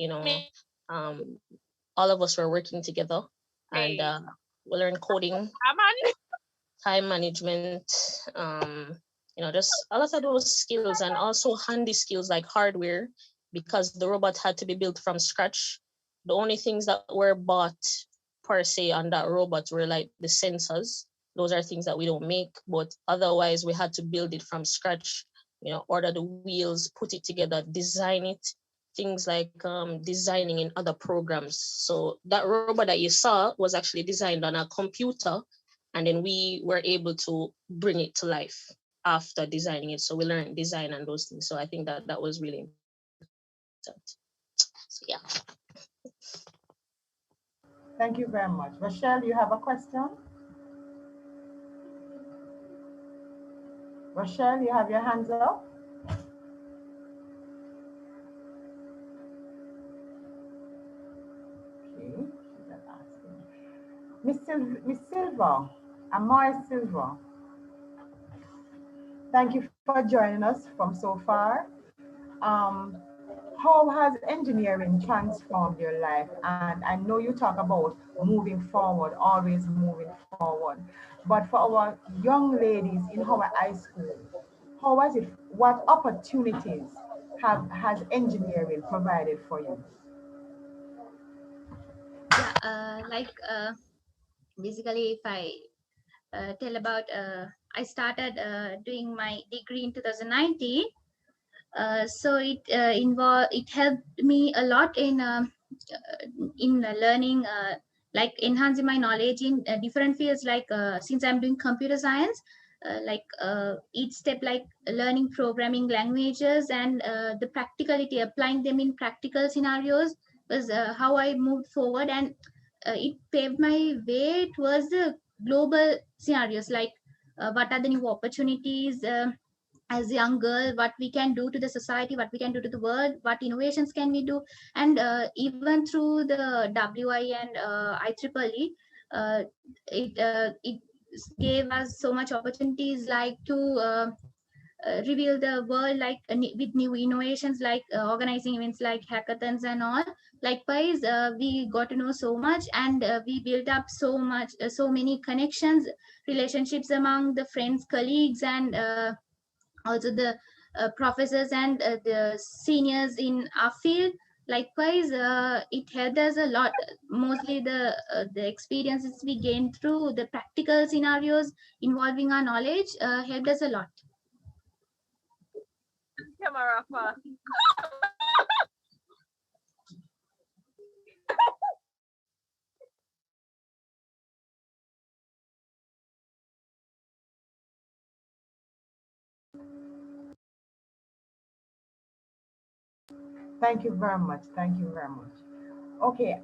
um, all of us were working together, and we learned coding, time management, just a lot of those skills, and also handy skills like hardware. because the robot had to be built from scratch. The only things that were bought per se on that robot were like the sensors. Those are things that we don't make, but otherwise we had to build it from scratch, order the wheels, put it together, design it, things like designing in other programs. So that robot that you saw was actually designed on a computer, and then we were able to bring it to life after designing it. So we learned design and those things. So I think that that was really important. So yeah. Thank you very much. Rochelle, you have a question? Rochelle, you have your hands up? Okay, she's not asking. Miss Silva, Amar Silva, thank you for joining us from so far. Um, how has engineering transformed your life? And I know you talk about moving forward, always moving forward. But for our young ladies in our high school, how was it? What opportunities has engineering provided for you? Yeah, basically, if I tell about, I started doing my degree in 2019. So it helped me a lot in learning, like enhancing my knowledge in different fields, like since I'm doing computer science, each step, like learning programming languages and the practicality, applying them in practical scenarios, was how I moved forward. And it paved my way towards the global scenarios, like what are the new opportunities, as a young girl, what we can do to the society, what we can do to the world, what innovations can we do. And even through the WI and IEEE, it gave us so much opportunities, like to reveal the world, like with new innovations, like organizing events like hackathons and all. Likewise, we got to know so much, and we built up so many connections, relationships among the friends, colleagues, and also the professors and the seniors in our field. Likewise, it helped us a lot. Mostly the experiences we gained through the practical scenarios involving our knowledge helped us a lot. Camera for. Thank you very much. Thank you very much. Okay,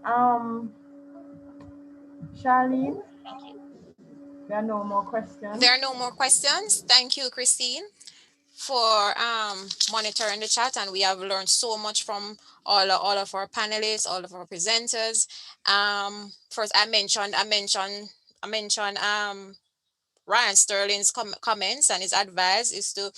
Charlene, there are no more questions. There are no more questions. Thank you, Christine, for monitoring the chat, and we have learned so much from all of our panelists, all of our presenters. First, I mentioned Ryan Sterling's comments, and his advice is to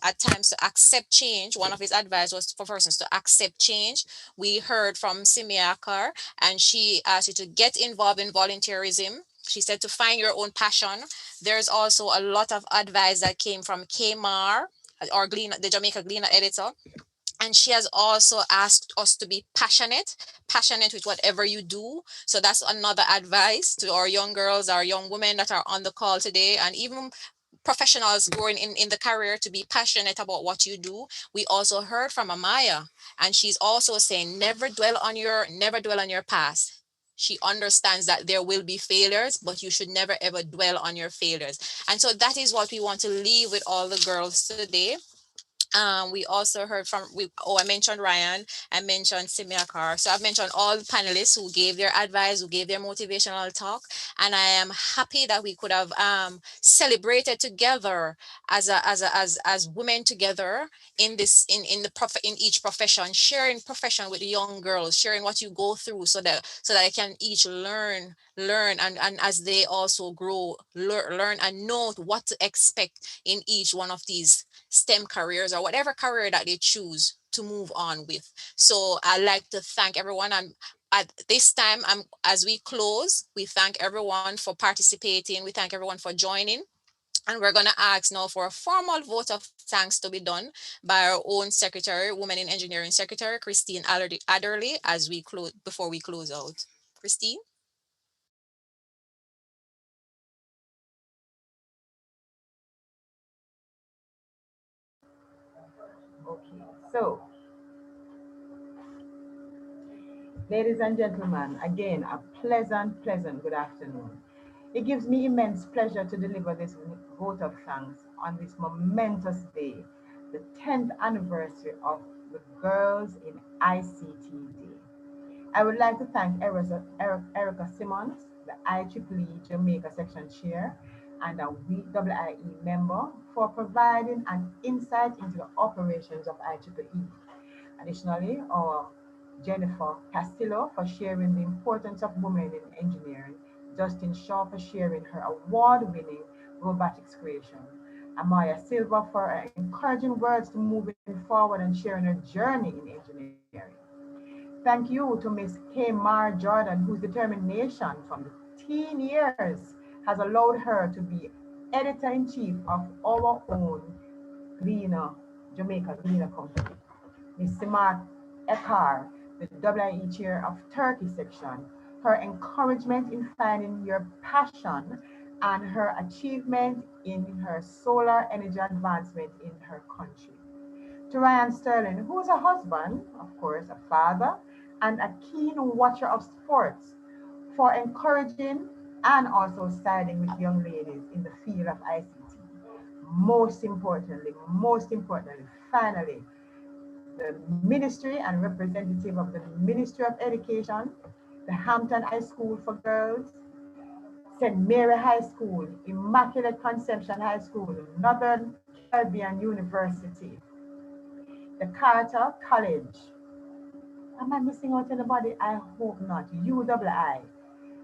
at times to accept change. One of his advice was for persons to accept change. We heard from Simia Akar, and she asked you to get involved in volunteerism. She said to find your own passion. There's also a lot of advice that came from Kmar, or Gleaner, the Jamaica Gleaner editor, and she has also asked us to be passionate with whatever you do. So that's another advice to our young girls, our young women that are on the call today, and even professionals growing in the career, to be passionate about what you do. We also heard from Amaya, and she's also saying never dwell on your past. She understands that there will be failures, but you should never ever dwell on your failures. And so that is what we want to leave with all the girls today. We also heard from I mentioned Ryan, I mentioned Simia Carr. So I've mentioned all the panelists who gave their advice, who gave their motivational talk, and I am happy that we could have celebrated together as women together in this in each profession, sharing profession with the young girls, sharing what you go through, so that I can each learn, and as they also grow, learn and know what to expect in each one of these STEM careers, or whatever career that they choose to move on with. So I'd like to thank everyone. And at this time, as we close, we thank everyone for participating. We thank everyone for joining. And we're going to ask now for a formal vote of thanks to be done by our own secretary, Women in Engineering Secretary, Christine Adderley, as we close, before we close out. Christine? Okay, so ladies and gentlemen, again, a pleasant good afternoon. It gives me immense pleasure to deliver this vote of thanks on this momentous day, the 10th anniversary of the Girls in ICT Day. I would like to thank Erica Simmons, the IEEE Jamaica Section Chair and a WIE member, for providing an insight into the operations of IEEE. Additionally, our Jennifer Castillo for sharing the importance of women in engineering, Justin Shaw for sharing her award-winning robotics creation, Amaya Silva for her encouraging words to moving forward and sharing her journey in engineering. Thank you to Miss Kmar Jordan, whose determination from the teen years has allowed her to be editor-in-chief of our own Gleaner, Jamaica Gleaner Company. Ms. Simart Ekar, the WIE chair of Turkey section, her encouragement in finding your passion and her achievement in her solar energy advancement in her country. To Ryan Sterling, who is a husband, of course, a father, and a keen watcher of sports, for encouraging and also siding with young ladies in the field of ICT. Most importantly, finally, the ministry and representative of the Ministry of Education, the Hampton High School for Girls, St. Mary High School, Immaculate Conception High School, Northern Caribbean University, the Carter College. Am I missing out anybody? I hope not. UII.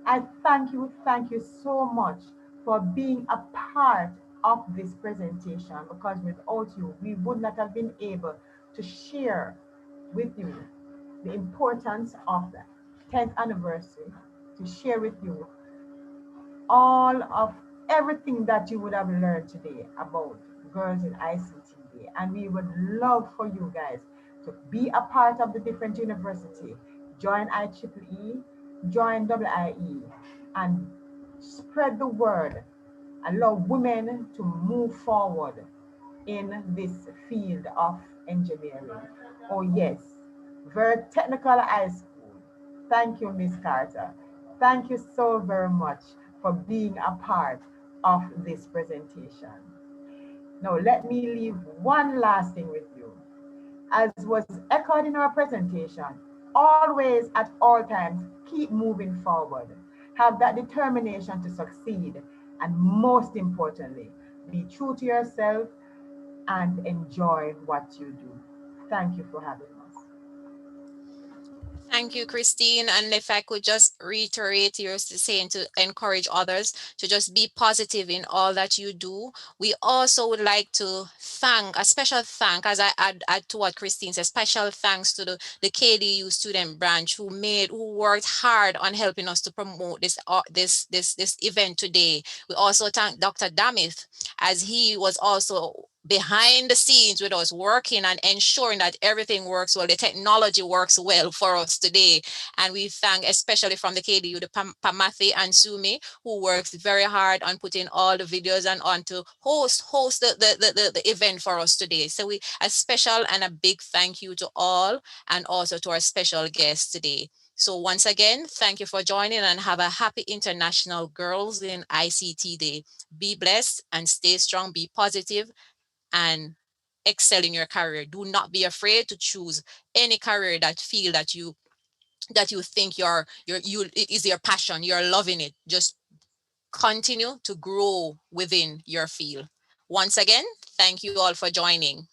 I thank you so much for being a part of this presentation, because without you, we would not have been able to share with you the importance of the 10th anniversary, to share with you all of everything that you would have learned today about Girls in ICT Day. And we would love for you guys to be a part of the different university, join IEEE, join WIE, and spread the word. Allow women to move forward in this field of engineering. Oh yes, very technical high school. Thank you, Miss Carter. Thank you so very much for being a part of this presentation. Now, let me leave one last thing with you. As was echoed in our presentation, always at all times, keep moving forward. Have that determination to succeed. And most importantly, be true to yourself and enjoy what you do. Thank you for having us. Thank you, Christine. And if I could just reiterate your saying to encourage others to just be positive in all that you do. We also would like to thank, a special thank, as I add to what Christine said, special thanks to the KDU student branch who worked hard on helping us to promote this event today. We also thank Dr. Damith, as he was also behind the scenes with us, working and ensuring that everything works well, the technology works well for us today. And we thank, especially from the KDU, the Pamathi and Sumi, who works very hard on putting all the videos and on to host the event for us today. So a special and a big thank you to all, and also to our special guests today. So once again, thank you for joining, and have a happy International Girls in ICT Day. Be blessed and stay strong, be positive, and excel in your career. Do not be afraid to choose any career that you think you is your passion. You're loving it. Just continue to grow within your field. Once again, thank you all for joining.